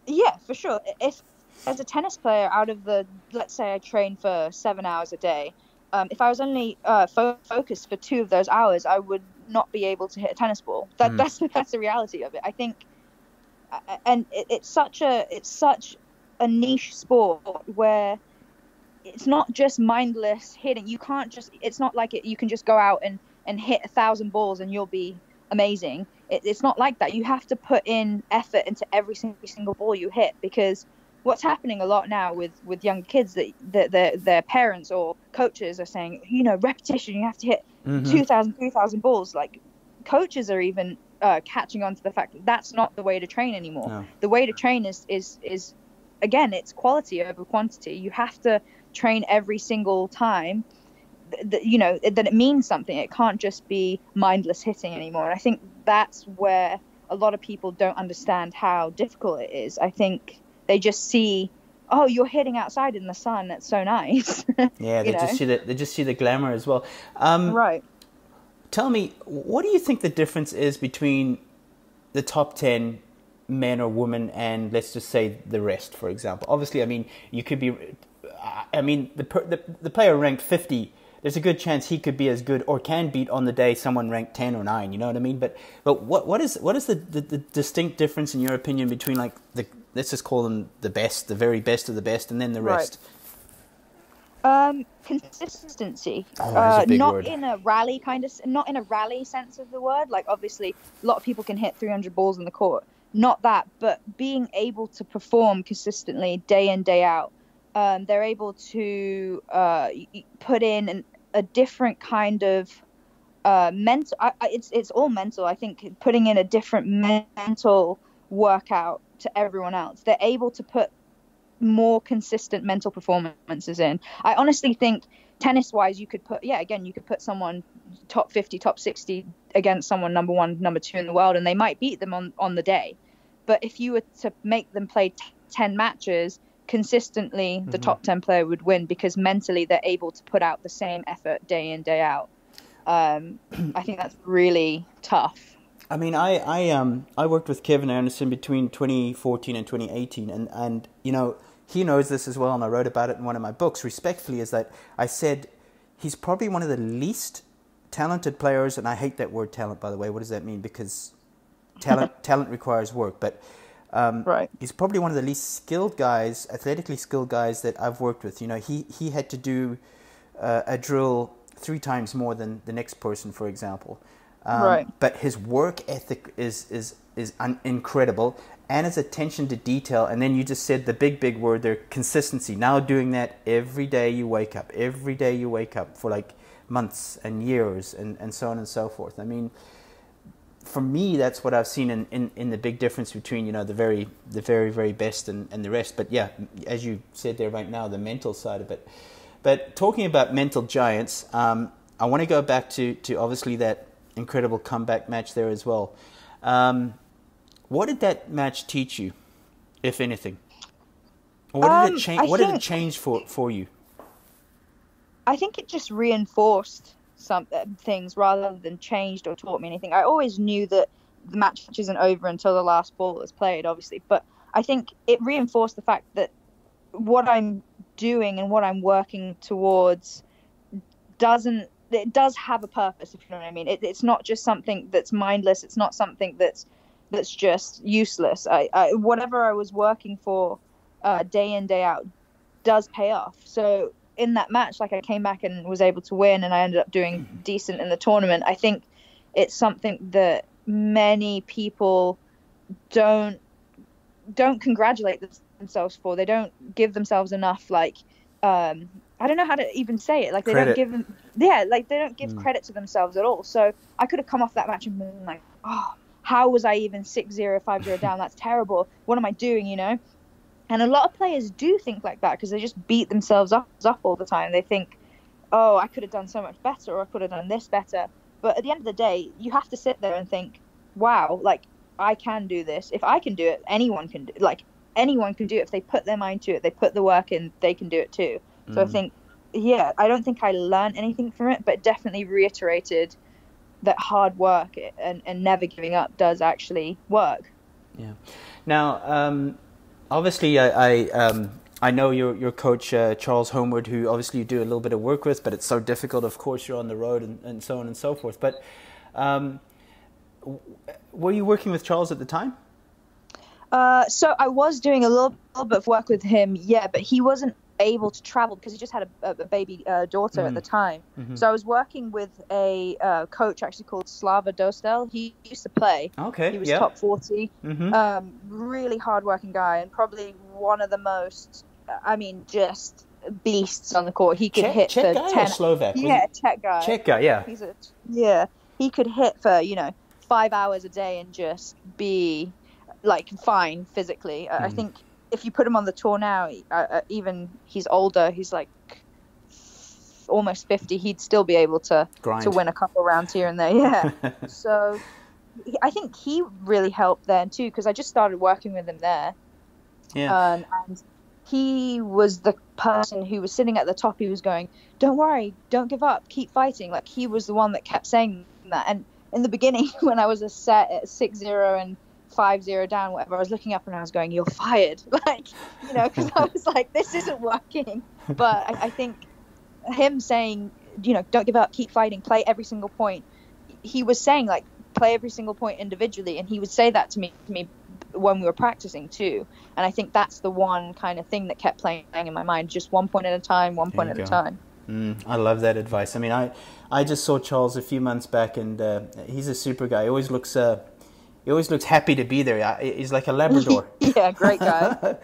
Yeah, for sure. If, as a tennis player, out of let's say I train for 7 hours a day, if I was only focused for 2 of those hours, I would not be able to hit a tennis ball. That's the reality of it. I think, and it's such a niche sport where it's not just mindless hitting. You can't just. It's not like you can just go out and hit 1,000 balls and you'll be amazing. It's not like that. You have to put in effort into every single ball you hit, because what's happening a lot now with young kids, that their parents or coaches are saying, repetition, you have to hit 2,000, 3,000 balls. Like, coaches are even catching on to the fact that that's not the way to train anymore. No. The way to train is again, it's quality over quantity. You have to train every single time that it means something. It can't just be mindless hitting anymore. And I think that's where a lot of people don't understand how difficult it is. I think they just see, oh, you're hitting outside in the sun, that's so nice. Yeah, they just see the glamour as well. Right. Tell me, what do you think the difference is between the top 10 men or women and, let's just say, the rest, for example? Obviously, I mean, you could be, the player ranked 50, there's a good chance he could be as good or can beat on the day someone ranked 10 or 9, you know what I mean? But what is the distinct difference, in your opinion, between, like, let's just call them the best, the very best of the best, and then the rest? Consistency. Oh, big not word. Not in a rally sense of the word. Like, obviously, a lot of people can hit 300 balls in the court. Not that, but being able to perform consistently day in, day out. They're able to put in a different kind of mental. It's all mental. I think putting in a different mental workout to everyone else. They're able to put more consistent mental performances in. I honestly think, tennis-wise, you could put someone top 50, top 60 against someone number 1, number 2 in the world, and they might beat them on the day. But if you were to make them play 10 matches consistently, the top 10 player would win, because mentally they're able to put out the same effort day in, day out. I think that's really tough. I mean, I worked with Kevin Anderson between 2014 and 2018, and you know, he knows this as well, and I wrote about it in one of my books. Respectfully, is that I said he's probably one of the least talented players, and I hate that word talent, by the way. What does that mean? Because talent requires work, but Right. he's probably one of the least skilled guys, athletically skilled guys that I've worked with. You know, he had to do a drill 3 times more than the next person, for example. Right. But his work ethic is incredible, and his attention to detail. And then you just said the big word there, consistency. Now doing that every day you wake up for like months and years and so on and so forth. I mean, for me, that's what I've seen in the big difference between, you know, the very best and the rest. But yeah, as you said there right now, the mental side of it. But talking about mental giants, I want to go back to obviously that incredible comeback match there as well. What did that match teach you, if anything? Or what did it change? What did it change for you? I think it just reinforced some things rather than changed or taught me anything. I always knew that the match isn't over until the last ball is played, obviously. But I think it reinforced the fact that what I'm doing and what I'm working towards does have a purpose, if you know what I mean. It's not just something that's mindless. It's not something that's just useless. I whatever I was working for day in, day out does pay off. So in that match, like, I came back and was able to win, and I ended up doing decent in the tournament. I think it's something that many people don't congratulate themselves for. They don't give themselves enough, like, I don't know how to even say it. Like, they Credit. don't give them, yeah, like, they don't give credit to themselves at all. So I could have come off that match and been like, oh, how was I even 6-0, 5-0 down? That's terrible. What am I doing, you know? And a lot of players do think like that because they just beat themselves up all the time. They think, oh, I could have done so much better, or I could have done this better. But at the end of the day, you have to sit there and think, wow, like, I can do this. If I can do it, anyone can do it. Like, anyone can do it. If they put their mind to it, they put the work in, they can do it too. So I think, yeah, I don't think I learned anything from it, but definitely reiterated that hard work and never giving up does actually work. Yeah. Now, obviously, I know your coach, Charles Homeward, who obviously you do a little bit of work with, but it's so difficult. Of course, you're on the road and so on and so forth. But were you working with Charles at the time? So I was doing a little bit of work with him, yeah, but he wasn't able to travel because he just had a baby daughter at the time. So I was working with a coach actually called Slava Dostel. He used to play. Okay, he was top 40. Really hardworking guy, and probably one of the most, I mean, just beasts on the court. He could hit Czech for guy 10. Or Slovak? Yeah, Czech guy. Czech guy, yeah. He could hit for 5 hours a day and just be like fine physically. I think if you put him on the tour now, even he's older, he's like almost 50, he'd still be able to win a couple rounds here and there. Yeah. So I think he really helped then too, because I just started working with him there. Yeah. And he was the person who was sitting at the top. He was going, don't worry, don't give up, keep fighting. Like, he was the one that kept saying that. And in the beginning, when I was a set at 6-0 and 5-0 down, whatever, I was looking up and I was going, you're fired. Like, because I was like, this isn't working. But I think him saying, don't give up, keep fighting, play every single point. He was saying, like, play every single point individually. And he would say that to me when we were practicing too. And I think that's the one kind of thing that kept playing in my mind, just 1 point at a time, 1 point at a time. I love that advice. I mean, I just saw Charles a few months back, and he's a super guy. He always looks happy to be there. He's like a Labrador. Yeah, great guy.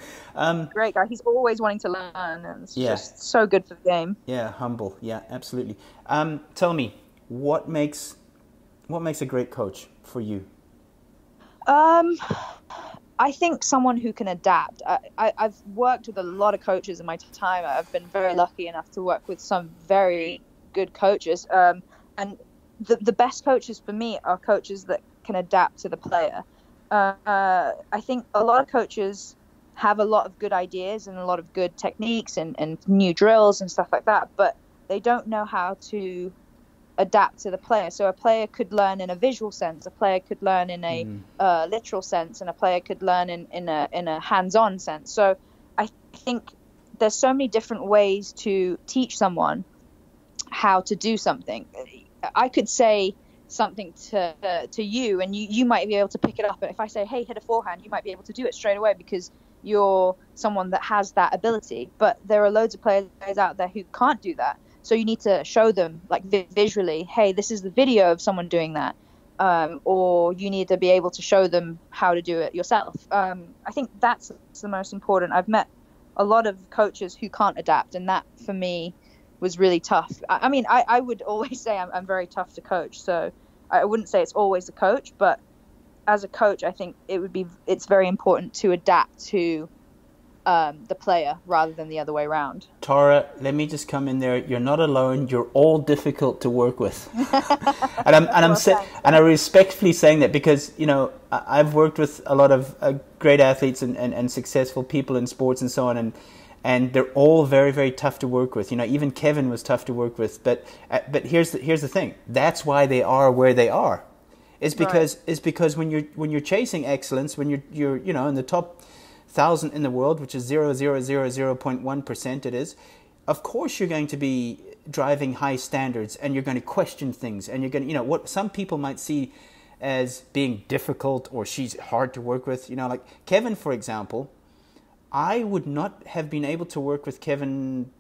Great guy. He's always wanting to learn, and it's just so good for the game. Yeah, humble. Yeah, absolutely. Tell me, what makes a great coach for you? I think someone who can adapt. I've worked with a lot of coaches in my time. I've been very lucky enough to work with some very good coaches. And the best coaches for me are coaches that can adapt to the player. I think a lot of coaches have a lot of good ideas and a lot of good techniques and new drills and stuff like that, but they don't know how to adapt to the player. So a player could learn in a visual sense, a player could learn in a literal sense, and a player could learn in a hands-on sense. So I think there's so many different ways to teach someone how to do something. I could say something to you, and you might be able to pick it up. But if I say, hey, hit a forehand, you might be able to do it straight away because you're someone that has that ability. But there are loads of players out there who can't do that. So you need to show them, like, visually, hey, this is the video of someone doing that. Or you need to be able to show them how to do it yourself. I think that's the most important. I've met a lot of coaches who can't adapt, and that for me was really tough. I mean, I would always say I'm very tough to coach, so I wouldn't say it's always the coach, but as a coach, I think it's very important to adapt to the player rather than the other way around. Tara, let me just come in there. You're not alone. You're all difficult to work with, and I respectfully saying that because I've worked with a lot of great athletes and successful people in sports and so on, and they're all very, very tough to work with. Even Kevin was tough to work with. But here's the thing. That's why they are where they are. It's because when you're chasing excellence, when you're in the top 1,000 in the world, which is 0.1% it is, of course you're going to be driving high standards, and you're going to question things, and you're going to, what some people might see as being difficult or she's hard to work with. Like Kevin, for example, I would not have been able to work with Kevin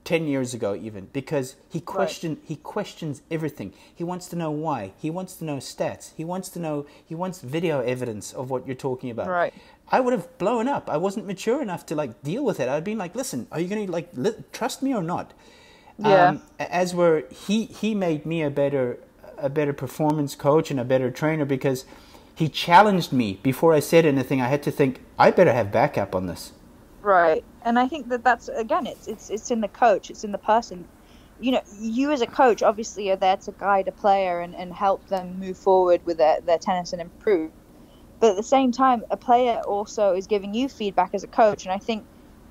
10 years ago even, because he questions everything. He wants to know why. He wants to know stats. He wants video evidence of what you're talking about. Right. I would have blown up. I wasn't mature enough to deal with it. I'd been like, listen, are you going to trust me or not? Yeah. He made me a better performance coach and a better trainer because he challenged me. Before I said anything, I had to think, I better have backup on this. Right. And I think that's again, it's in the coach, it's in the person. You as a coach obviously are there to guide a player and help them move forward with their tennis and improve. But at the same time, a player also is giving you feedback as a coach. And I think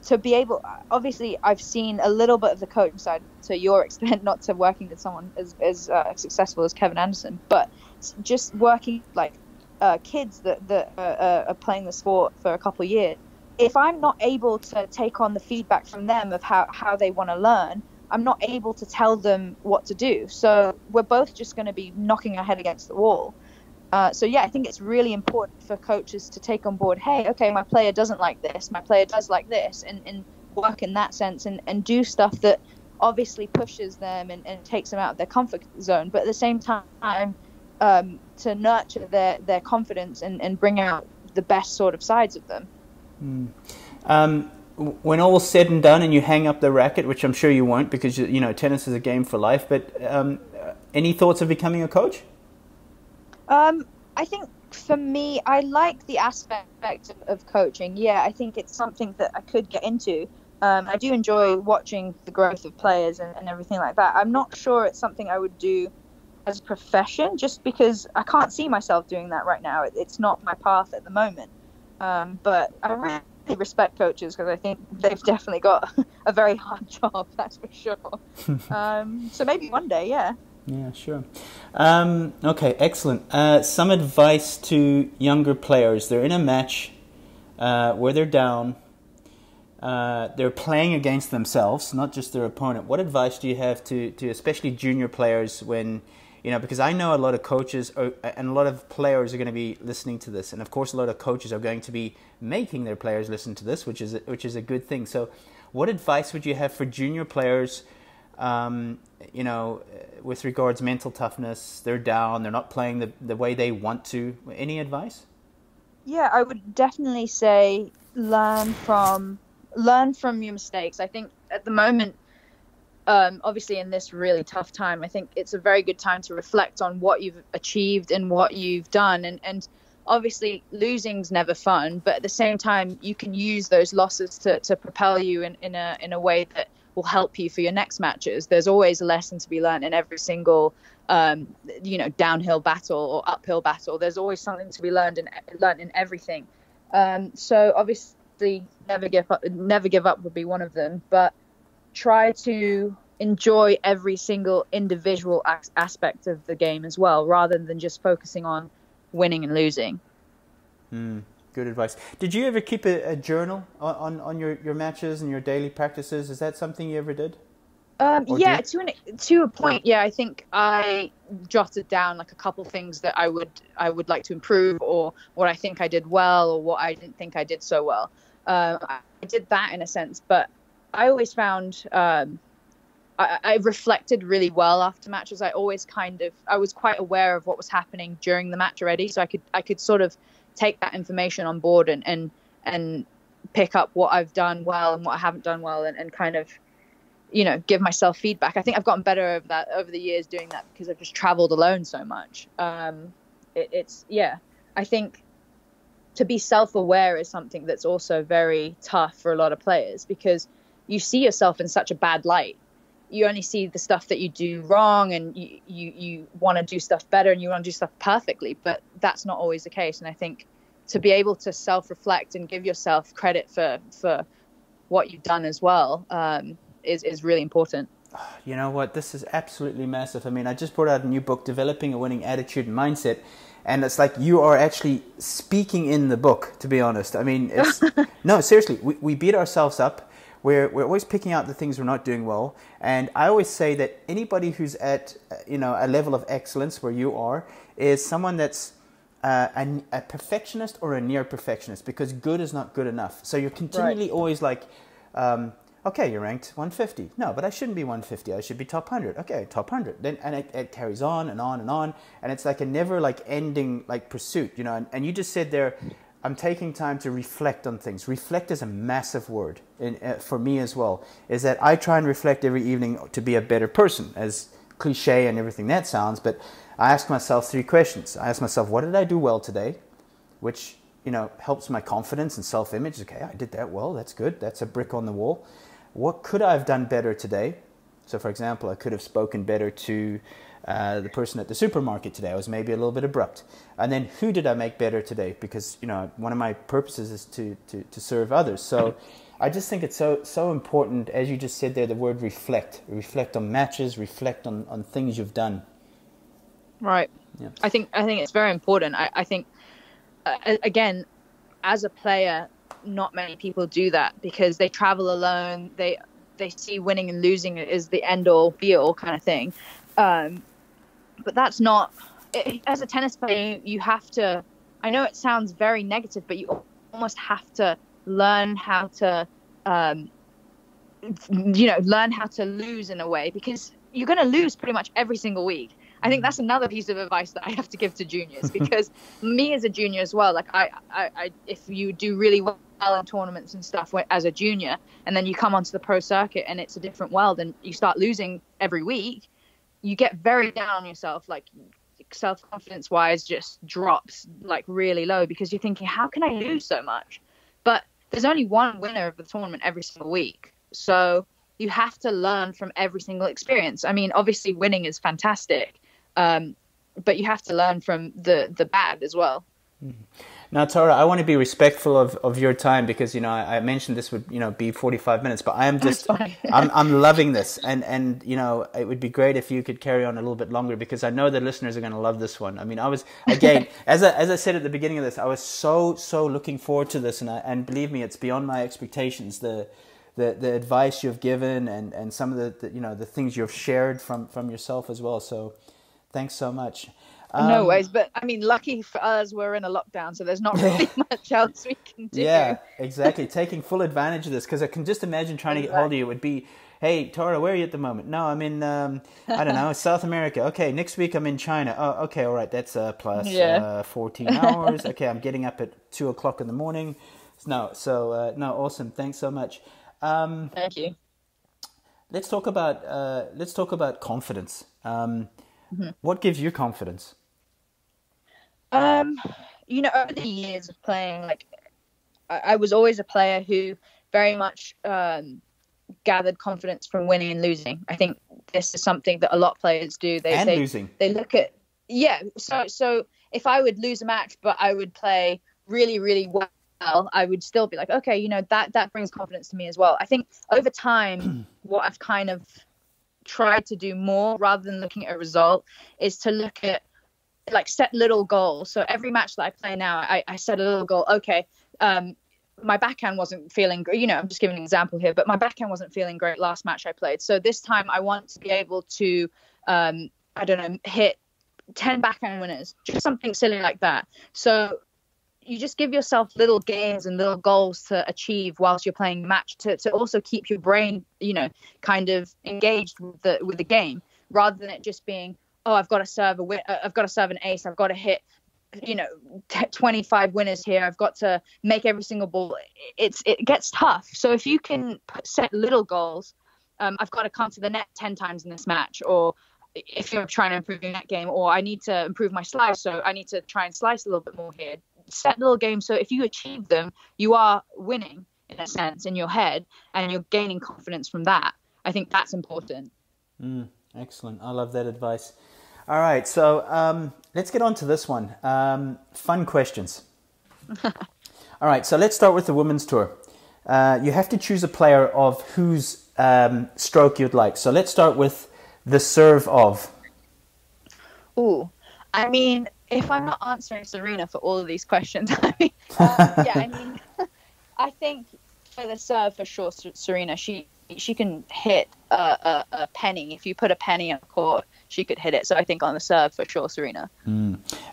to be able, obviously, I've seen a little bit of the coaching side to your extent, not to working with someone as successful as Kevin Anderson, but just working like kids that are playing the sport for a couple of years. If I'm not able to take on the feedback from them of how they want to learn, I'm not able to tell them what to do. So we're both just going to be knocking our head against the wall. So yeah, I think it's really important for coaches to take on board, hey, okay, my player doesn't like this, my player does like this, and work in that sense and do stuff that obviously pushes them and takes them out of their comfort zone, but at the same time to nurture their confidence and bring out the best sort of sides of them. When all's said and done and you hang up the racket, which I'm sure you won't because tennis is a game for life, but any thoughts of becoming a coach? I think for me, I like the aspect of coaching. Yeah, I think it's something that I could get into. I do enjoy watching the growth of players and everything like that. I'm not sure it's something I would do as a profession, just because I can't see myself doing that right now. It's not my path at the moment. But I really respect coaches because I think they've definitely got a very hard job, that's for sure. So maybe one day, yeah. Yeah, sure. Okay, excellent. Some advice to younger players. They're in a match where they're down. They're playing against themselves, not just their opponent. What advice do you have to especially junior players when, because I know a lot of coaches and a lot of players are going to be listening to this. And of course, a lot of coaches are going to be making their players listen to this, which is a good thing. So what advice would you have for junior players, with regards mental toughness? They're down, they're not playing the way they want to. Any advice? Yeah, I would definitely say learn from your mistakes. I think at the moment, obviously in this really tough time, I think it's a very good time to reflect on what you've achieved and what you've done. And obviously losing's never fun, but at the same time, you can use those losses to propel you in a way that will help you for your next matches. There's always a lesson to be learned in every single downhill battle or uphill battle. There's always something to be learned in everything. So obviously never give up would be one of them, but try to enjoy every single individual aspect of the game as well, rather than just focusing on winning and losing. Good advice. Did you ever keep a journal on your matches and your daily practices? Is that something you ever did? Yeah, to a point. Yeah, I think I jotted down like a couple things that I would like to improve, or what I think I did well, or what I didn't think I did so well. I did that in a sense, but I always found I reflected really well after matches. I was quite aware of what was happening during the match already, so I could sort of take that information on board and pick up what I've done well and what I haven't done well, and kind of, give myself feedback. I think I've gotten better over that over the years doing that, because I've just traveled alone so much. I think to be self-aware is something that's also very tough for a lot of players, because you see yourself in such a bad light. You only see the stuff that you do wrong, and you want to do stuff better, and you want to do stuff perfectly, but that's not always the case. And I think to be able to self-reflect and give yourself credit for what you've done as well is really important. You know what? This is absolutely massive. I mean, I just brought out a new book, Developing a Winning Attitude and Mindset, and it's like you are actually speaking in the book, to be honest. I mean, it's no, seriously, we beat ourselves up. We're always picking out the things we're not doing well. And I always say that anybody who's at a level of excellence where you are is someone that's a perfectionist or a near perfectionist, because good is not good enough. So you're continually always like, okay, you're ranked 150. No, but I shouldn't be 150. I should be top 100. Okay, top 100. Then and it carries on and on and on, and it's like a never like ending like pursuit, And you just said there, I'm taking time to reflect on things. Reflect is a massive word for me as well. Is that I try and reflect every evening to be a better person, as cliche and everything that sounds. But I ask myself 3 questions. I ask myself, what did I do well today? Which helps my confidence and self-image. Okay, I did that well. That's good. That's a brick on the wall. What could I have done better today? So, for example, I could have spoken better to the person at the supermarket today. I was maybe a little bit abrupt. And then who did I make better today? Because, one of my purposes is to serve others. So I just think it's so important, as you just said there, the word reflect. Reflect on matches, reflect on things you've done. Right. Yeah. I think it's very important. I think, again, as a player, not many people do that, because they travel alone. They see winning and losing as the end all be all kind of thing. But that's not, as a tennis player, you have to, I know it sounds very negative, but you almost have to learn how to, learn how to lose in a way, because you're going to lose pretty much every single week. I think that's another piece of advice that I have to give to juniors, because me as a junior as well, like I if you do really well in tournaments and stuff as a junior, and then you come onto the pro circuit and it's a different world, and you start losing every week, you get very down on yourself, like self-confidence wise just drops like really low, because you're thinking, how can I lose so much? But there's only one winner of the tournament every single week, so you have to learn from every single experience. I mean, obviously winning is fantastic, but you have to learn from the bad as well. Now, Tara, I want to be respectful of your time, because I mentioned this would be 45 minutes, but I am just I'm loving this, and it would be great if you could carry on a little bit longer, because I know the listeners are going to love this one. I mean, I was, again, as I said at the beginning of this, I was so looking forward to this, and believe me, it's beyond my expectations. The advice you've given, and some of the things you've shared from yourself as well. So thanks so much. No ways, but I mean, lucky for us, we're in a lockdown, so there's not really much else we can do. Yeah, exactly. Taking full advantage of this, because I can just imagine trying to get hold of you. It would be, hey, Tara, where are you at the moment? No, I'm in, I don't know, South America. Okay, next week I'm in China. Oh, okay, all right, that's plus 14 hours. Okay, I'm getting up at 2 o'clock in the morning. No, awesome. Thanks so much. Thank you. Let's talk about confidence. What gives you confidence? Over the years of playing, like I was always a player who very much gathered confidence from winning and losing. I think this is something that a lot of players do. Losing. They look at So if I would lose a match, but I would play really, really well, I would still be like, okay, that brings confidence to me as well. I think over time, what I've kind of try to do more rather than looking at a result is to look at, like, set little goals. So every match that I play now, I set a little goal. Okay, my backhand wasn't feeling great. You know, I'm just giving an example here, but my backhand wasn't feeling great last match I played. So this time I want to be able to, I don't know, hit 10 backhand winners, just something silly like that. So you just give yourself little gains and little goals to achieve whilst you're playing the match to also keep your brain, you know, kind of engaged with the game, rather than it just being, oh, I've got to serve I've got to serve an ace, I've got to hit, you know, 25 winners here, I've got to make every single ball. It gets tough. So if you can set little goals, I've got to come to the net 10 times in this match, or if you're trying to improve your net game, or I need to improve my slice, so I need to try and slice a little bit more here. Set little games, so if you achieve them, you are winning in a sense in your head, and you're gaining confidence from that. I think that's important. Excellent. I love that advice. All right, so let's get on to this one. Fun questions. All right, so let's start with the women's tour. You have to choose a player of whose stroke you'd like. So let's start with the serve of. Ooh, I mean, if I'm not answering Serena for all of these questions, I think for the serve, for sure, Serena, she can hit a penny. If you put a penny on the court, she could hit it. So I think on the serve, for sure, Serena.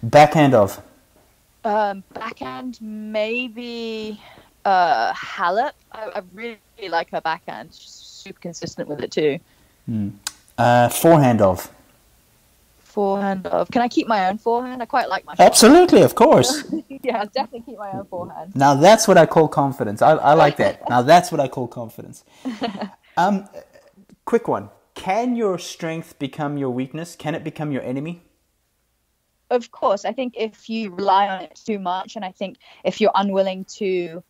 Backhand of. Backhand, maybe Halep. I really like her backhand. She's super consistent with it too. Forehand of. Forehand of. Can I keep my own forehand? I quite like my forehand. Absolutely, of course. Yeah, I'll definitely keep my own forehand. Now that's what I call confidence. I like that. Now that's what I call confidence. Quick one. Can your strength become your weakness? Can it become your enemy? Of course. I think if you rely on it too much, and I think if you're unwilling to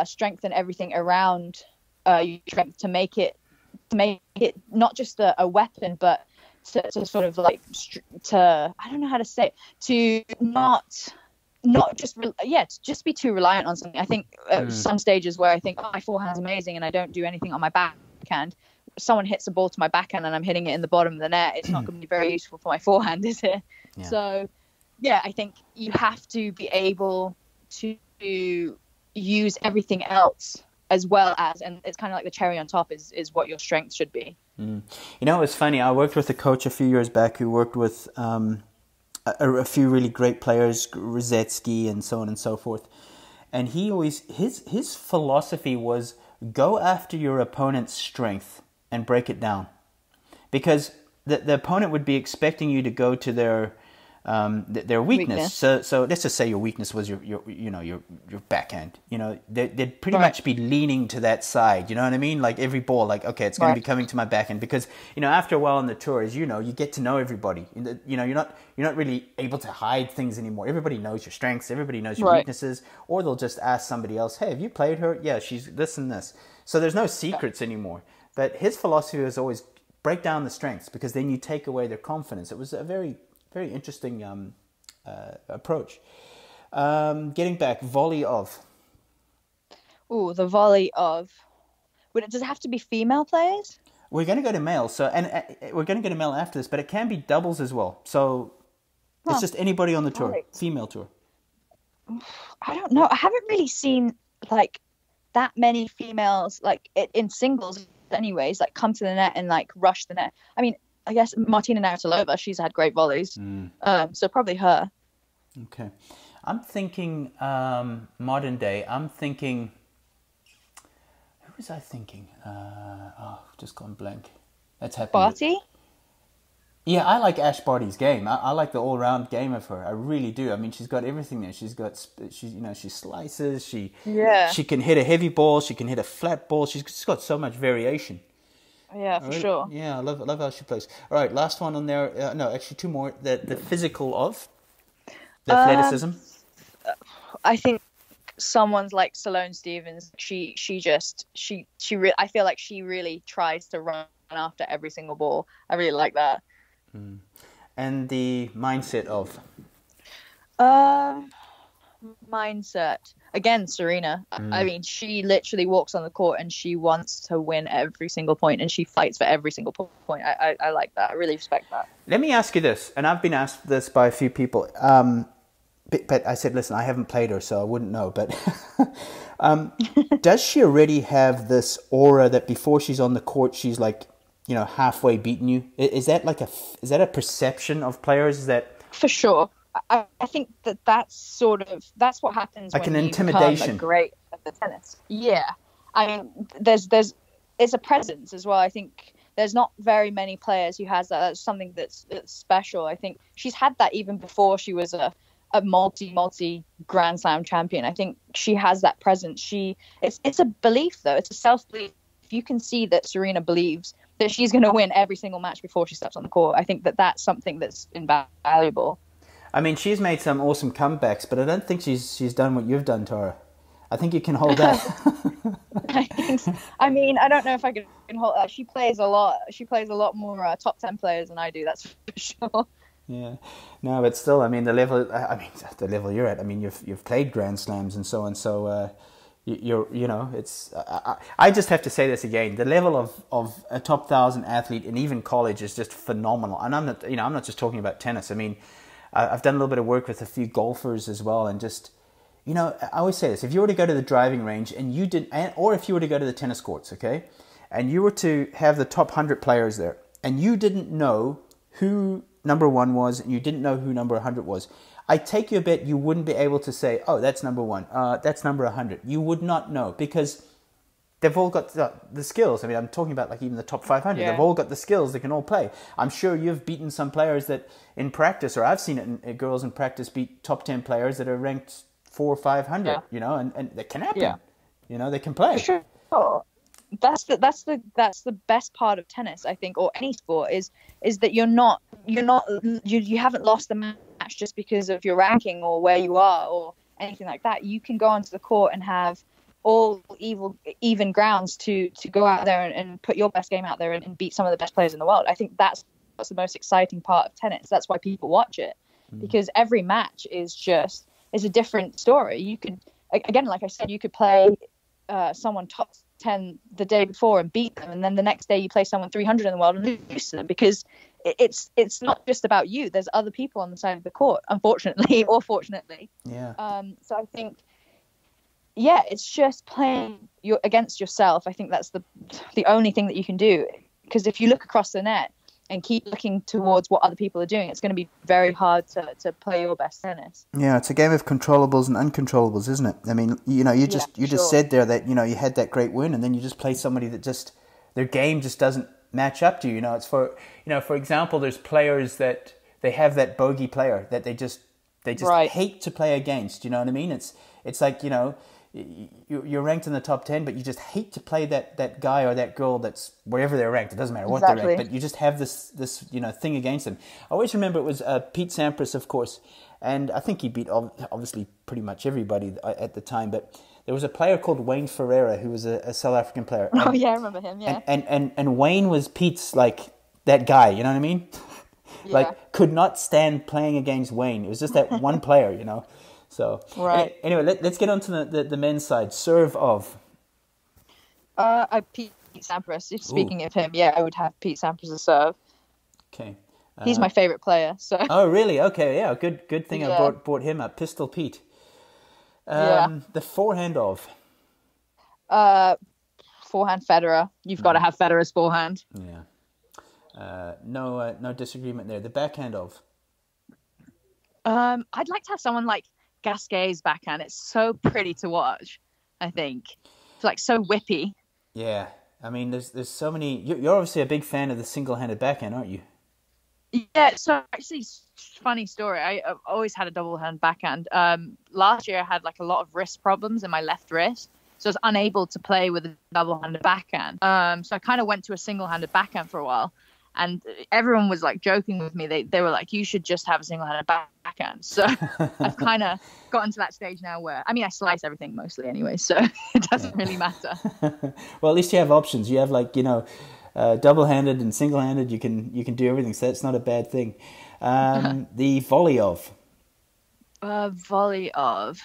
strengthen everything around your strength to make it not just a weapon, but to sort of like to, I don't know how to say it, to not just be too reliant on something. I think some stages where I think, oh, my forehand's amazing and I don't do anything on my backhand. Someone hits a ball to my backhand and I'm hitting it in the bottom of the net. It's not going to be very useful for my forehand, is it? Yeah. So yeah, I think you have to be able to use everything else as well as, and it's kind of like the cherry on top is what your strength should be. You know, it's funny. I worked with a coach a few years back who worked with a few really great players, Rosetsky and so on and so forth. And he always, his philosophy was go after your opponent's strength and break it down. Because the opponent would be expecting you to go to their weakness. So let's just say your weakness was your backhand. You know, they'd pretty much be leaning to that side. You know what I mean? Like every ball, like, okay, it's going to be coming to my backhand, because you know, after a while on the tour, as you know, you get to know everybody. You know, you're not really able to hide things anymore. Everybody knows your strengths. Everybody knows your weaknesses. Or they'll just ask somebody else, hey, have you played her? Yeah, she's this and this. So there's no secrets anymore. But his philosophy was always break down the strengths, because then you take away their confidence. It was a very interesting approach. Getting back, volley of. Ooh, the volley of. Does it have to be female players? We're going to go to male, we're going to go to male after this, but it can be doubles as well. So it's just anybody on the tour, female tour. I don't know. I haven't really seen like that many females like in singles, anyways, like come to the net and like rush the net. I mean, I guess Martina Navratilova, she's had great volleys. So probably her. Okay. I'm thinking modern day. I'm thinking... Who was I thinking? Just gone blank. That's happened. Barty? Yeah, I like Ash Barty's game. I like the all-round game of her. I really do. I mean, she's got everything there. She slices. She can hit a heavy ball. She can hit a flat ball. She's got so much variation. Yeah, for sure. Yeah, I love how she plays. All right, last one on there. No, actually two more. The physical of the athleticism. I think someone's like Sloane Stephens. I feel like she really tries to run after every single ball. I really like that. And the mindset of. Mindset. again, Serena. I mean, she literally walks on the court and she wants to win every single point, and she fights for every single point. I like that. I really respect that. Let me ask you this, and I've been asked this by a few people. But I said, listen, I haven't played her, so I wouldn't know. But does she already have this aura that before she's on the court, she's like, halfway beaten you? Is that a perception of players that? For sure. I think that's what happens like when an you intimidation. become great at the tennis. Yeah. I mean, it's a presence as well. I think there's not very many players who has that. That's something that's special. I think she's had that even before she was a multi Grand Slam champion. I think she has that presence. It's a belief though. It's a self-belief. If you can see that Serena believes that she's going to win every single match before she steps on the court, I think that's something that's invaluable. I mean, she's made some awesome comebacks, but I don't think she's done what you've done, Tara. I think you can hold that. I mean, I don't know if I can hold that. She plays a lot. She plays a lot more top 10 players than I do. That's for sure. Yeah, no, but still, I mean, the level you're at. I mean, you've played Grand Slams and so on. So it's. I just have to say this again. The level of a top 1,000 athlete in even college is just phenomenal. And I'm not just talking about tennis. I mean, I've done a little bit of work with a few golfers as well, and just. I always say this: if you were to go to the driving range and you did, or if you were to go to the tennis courts, okay, and you were to have the top 100 players there, and you didn't know who number 1 was, and you didn't know who number 100 was, I take you a bet you wouldn't be able to say, oh, that's number 1, that's number 100. You would not know, because they've all got the skills. I mean, I'm talking about like even the top 500. Yeah. They've all got the skills. They can all play. I'm sure you've beaten some players that in practice, or I've seen it in girls in practice beat top 10 players that are ranked 400 or 500. And that can happen. Yeah. They can play. Sure. That's the best part of tennis, I think, or any sport is that you haven't lost the match just because of your ranking or where you are or anything like that. You can go onto the court and have all even grounds to go out there and put your best game out there and beat some of the best players in the world. I think that's the most exciting part of tennis. That's why people watch it, because every match is a different story. You could, again, like I said, you could play someone top 10 the day before and beat them, and then the next day you play someone 300 in the world and lose to them, because it's not just about you. There's other people on the side of the court, unfortunately or fortunately. So I think it's just playing against yourself. I think that's the only thing that you can do, because if you look across the net and keep looking towards what other people are doing, it's going to be very hard to play your best tennis. Yeah, it's a game of controllables and uncontrollables, isn't it? I mean, you just said there that, you had that great win, and then you just play somebody that just, their game just doesn't match up to you. It's for example, there's players that they have that bogey player that they just right. hate to play against. You know what I mean? It's like, you're ranked in the top 10, but you just hate to play that guy or that girl that's wherever they're ranked. It doesn't matter what they're ranked, but you just have this thing against them. I always remember it was Pete Sampras, of course, and I think he beat obviously pretty much everybody at the time, but there was a player called Wayne Ferreira who was a South African player. And, I remember him, yeah. And Wayne was Pete's, like, that guy, you know what I mean? Yeah. Like, could not stand playing against Wayne. It was just that one player, So right. Anyway, let's get on to the men's side. Serve of. Pete Sampras. Speaking of him, I would have Pete Sampras as serve. Okay. He's my favorite player. So. Oh really? Okay, yeah. Good thing I brought him up. Pistol Pete. The forehand of. Forehand Federer. You've got to have Federer's forehand. Yeah. No disagreement there. The backhand of. I'd like to have someone like Gasquet's backhand. It's so pretty to watch. I think it's like so whippy. Yeah, I mean, there's so many. You're obviously a big fan of the single-handed backhand, aren't you? Yeah. So actually, funny story. I've always had a double-hand backhand. Last year I had like a lot of wrist problems in my left wrist, so I was unable to play with a double-handed backhand. So I kind of went to a single-handed backhand for a while. And everyone was like joking with me. They were like, you should just have a single-handed backhand. So I've kind of gotten to that stage now where, I mean, I slice everything mostly anyway, so it doesn't really matter. Well, at least you have options. You have like, double-handed and single-handed. You can do everything. So that's not a bad thing. The volley of. Volley of.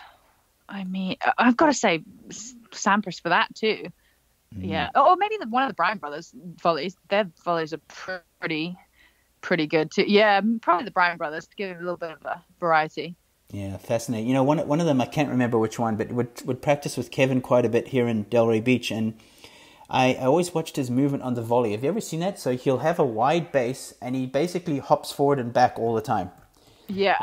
I mean, I've got to say Sampras for that too. Yeah, or maybe one of the Bryan brothers volleys. Their volleys are pretty good too. Yeah, probably the Bryan brothers to give it a little bit of a variety. Yeah, fascinating. You know, one of them, I can't remember which one, but would practice with Kevin quite a bit here in Delray Beach, and I always watched his movement on the volley. Have you ever seen that? So he'll have a wide base, and he basically hops forward and back all the time. Yeah,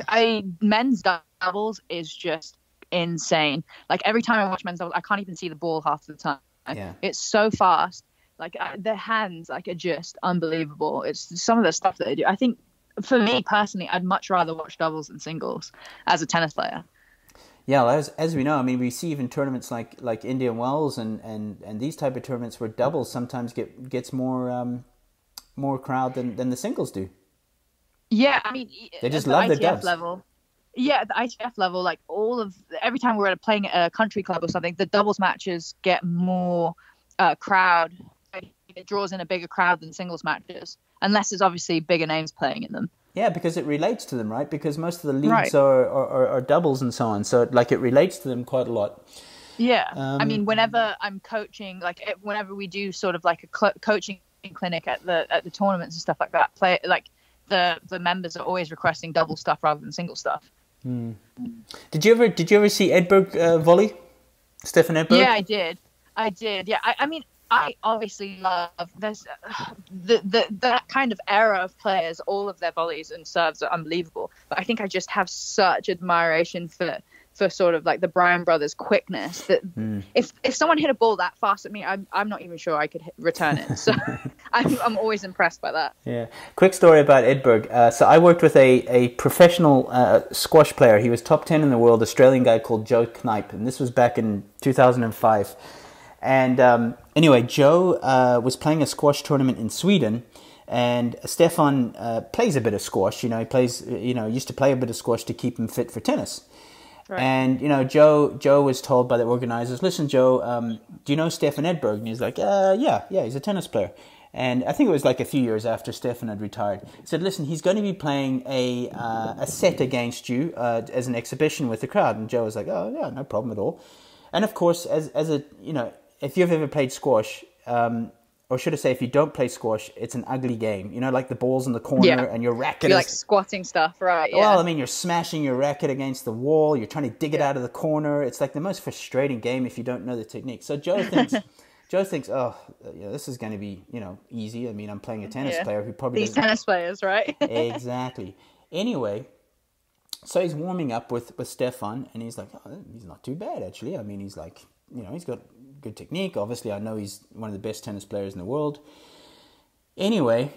I men's doubles is just insane. Like every time I watch men's doubles, I can't even see the ball half the time. Yeah. It's so fast. Like their hands, like, are just unbelievable. It's some of the stuff that they do. I think, for me personally, I'd much rather watch doubles than singles as a tennis player. Yeah, well, as we know, I mean, we see even tournaments like Indian Wells and these type of tournaments where doubles sometimes gets more crowd than the singles do. Yeah, I mean, they just at love the their ITF dubs. level. Yeah, at the ITF level, like every time we're playing at a country club or something, the doubles matches get more crowd. It draws in a bigger crowd than singles matches, unless there's obviously bigger names playing in them. Yeah, because it relates to them, right? Because most of the leagues Right. are doubles and so on, so it relates to them quite a lot. Yeah, I mean, whenever I'm coaching, like whenever we do sort of like a coaching clinic at the tournaments and stuff like that, the members are always requesting double stuff rather than single stuff. Did you ever see Edberg volley? Stefan Edberg? Yeah, I did. Yeah, I mean, I obviously love there's that kind of era of players. All of their volleys and serves are unbelievable. But I think I just have such admiration for sort of like the Bryan brothers' quickness. That if someone hit a ball that fast at me, I'm not even sure I could return it. So I'm always impressed by that. Yeah. Quick story about Edberg. So I worked with a professional squash player. He was top 10 in the world, Australian guy called Joe Knipe, and this was back in 2005. And anyway, Joe was playing a squash tournament in Sweden, and Stefan plays a bit of squash. You know, he plays. You know, used to play a bit of squash to keep him fit for tennis. Right. And you know, Joe was told by the organizers, "Listen, Joe, do you know Stefan Edberg?" And he's like, "Yeah, he's a tennis player." And I think it was like a few years after Stefan had retired. He said, "Listen, he's going to be playing a set against you as an exhibition with the crowd." And Joe was like, "Oh yeah, no problem at all." And of course, as a you know. If you've ever played squash, or should I say, if you don't play squash, it's an ugly game. You know, like the ball's in the corner and your racket you're like squatting stuff, right? Yeah. Well, I mean, you're smashing your racket against the wall. You're trying to dig it out of the corner. It's like the most frustrating game if you don't know the technique. So Joe thinks, oh, this is going to be, easy. I mean, I'm playing a tennis player who probably these tennis players, right? Exactly. Anyway, so he's warming up with Stefan, and he's like, oh, he's not too bad actually. I mean, he's like, he's got good technique. Obviously, I know he's one of the best tennis players in the world. Anyway,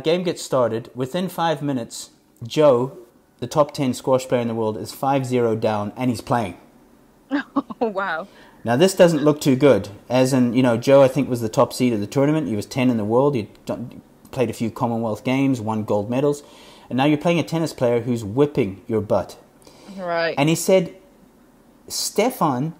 game gets started. Within 5 minutes, Joe, the top 10 squash player in the world, is 5-0 down, and he's playing. Oh, wow. Now, this doesn't look too good. As in, Joe, I think, was the top seed of the tournament. He was 10 in the world. He'd played a few Commonwealth games, won gold medals. And now you're playing a tennis player who's whipping your butt. Right. And he said, Stefan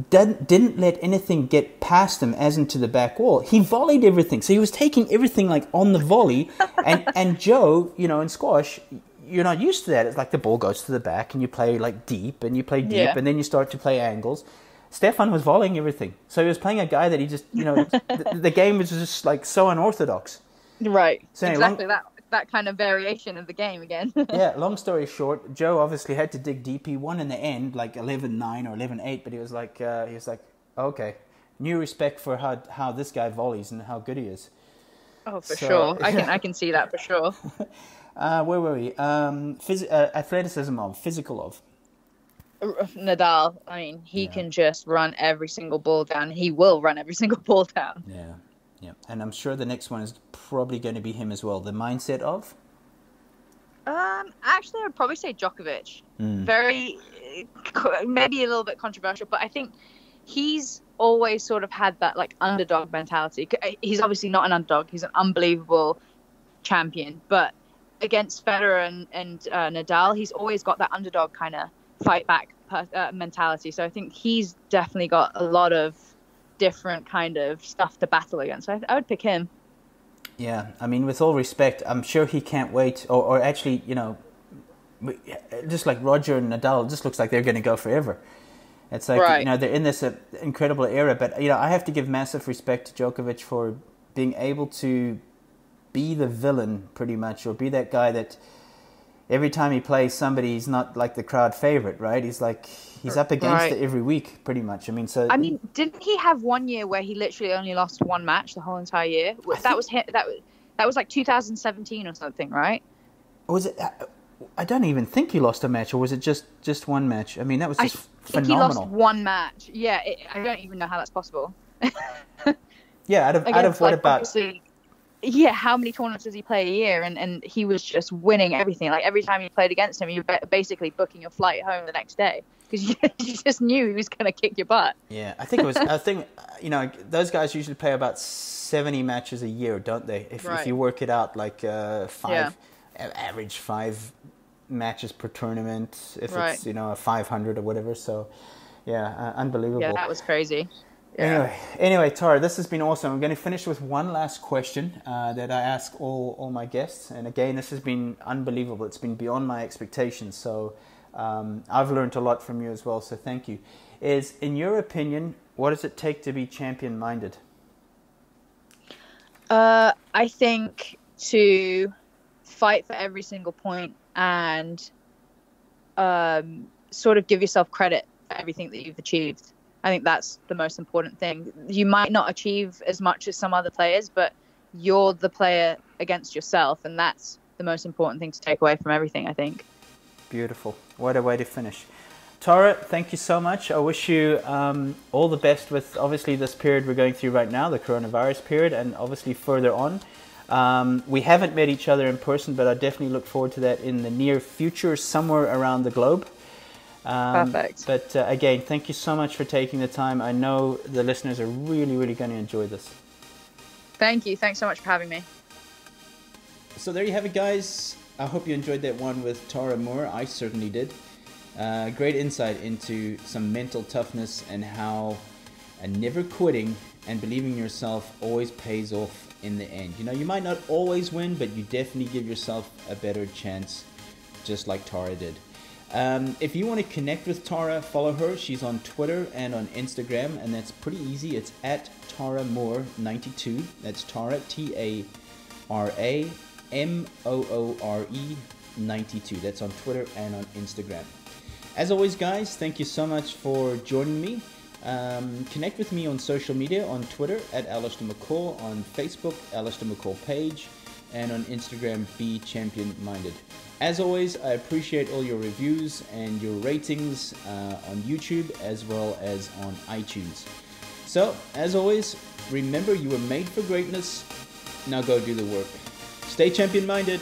didn't let anything get past him as into the back wall. He volleyed everything. So he was taking everything like on the volley. and Joe, in squash, you're not used to that. It's like the ball goes to the back and you play like deep and you play deep and then you start to play angles. Stefan was volleying everything. So he was playing a guy that he just, the game was just like so unorthodox. Right. So exactly that kind of variation of the game again. Yeah, long story short, Joe obviously had to dig deep. He won in the end, like 11-9 or 11-8, but he was like, okay, new respect for how this guy volleys and how good he is. Oh, for sure. I can see that for sure. Where were we? Athleticism of, physical of. Nadal, I mean, he can just run every single ball down. He will run every single ball down. Yeah. Yeah, and I'm sure the next one is probably going to be him as well. The mindset of? Actually, I'd probably say Djokovic. Very, maybe a little bit controversial, but I think he's always sort of had that like underdog mentality. He's obviously not an underdog. He's an unbelievable champion, but against Federer and Nadal, he's always got that underdog kind of fight back mentality. So I think he's definitely got a lot of different kind of stuff to battle against. So I would pick him. Yeah, I mean, with all respect, I'm sure he can't wait, or actually, just like Roger and Nadal, it just looks like they're going to go forever. It's like, Right. they're in this incredible era. But, I have to give massive respect to Djokovic for being able to be the villain, pretty much, or be that guy that every time he plays somebody, he's not like the crowd favorite, right? He's up against it every week, pretty much. Didn't he have one year where he literally only lost one match the whole entire year? That was like 2017 or something, right? Was it? I don't even think he lost a match, or was it just one match? I mean, that was just phenomenal. I think he lost one match. Yeah, I don't even know how that's possible. Yeah, out of what about? Yeah, how many tournaments does he play a year? And he was just winning everything. Like every time you played against him, you were basically booking your flight home the next day because you just knew he was going to kick your butt. Yeah, I think it was. I think those guys usually play about 70 matches a year, don't they? If you work it out, like average 5 matches per tournament. If it's a 500 or whatever. So yeah, unbelievable. Yeah, that was crazy. Yeah. Anyway, Tara, this has been awesome. I'm going to finish with one last question that I ask all my guests. And again, this has been unbelievable. It's been beyond my expectations. So I've learned a lot from you as well. So thank you. In your opinion, what does it take to be champion-minded? I think to fight for every single point and sort of give yourself credit for everything that you've achieved. I think that's the most important thing. You might not achieve as much as some other players, but you're the player against yourself, and that's the most important thing to take away from everything, I think. Beautiful. What a way to finish. Tara, thank you so much. I wish you all the best with, obviously, this period we're going through right now, the coronavirus period, and obviously further on. We haven't met each other in person, but I definitely look forward to that in the near future, somewhere around the globe. Perfect. But again, thank you so much for taking the time. I know the listeners are really, really going to enjoy this. Thank you. Thanks so much for having me. So there you have it, guys. I hope you enjoyed that one with Tara Moore. I certainly did. Great insight into some mental toughness and how never quitting and believing in yourself always pays off in the end. You might not always win, but you definitely give yourself a better chance, just like Tara did. If you want to connect with Tara, follow her. She's on Twitter and on Instagram, and that's pretty easy. It's at Tara Moore 92. That's Tara, TaraMoore 92. That's on Twitter and on Instagram. As always, guys, thank you so much for joining me. Connect with me on social media, on Twitter at Allistair McCall, on Facebook, Allistair McCall page, and on Instagram, Be Champion Minded. As always, I appreciate all your reviews and your ratings on YouTube as well as on iTunes. So, as always, remember you were made for greatness. Now go do the work. Stay champion-minded.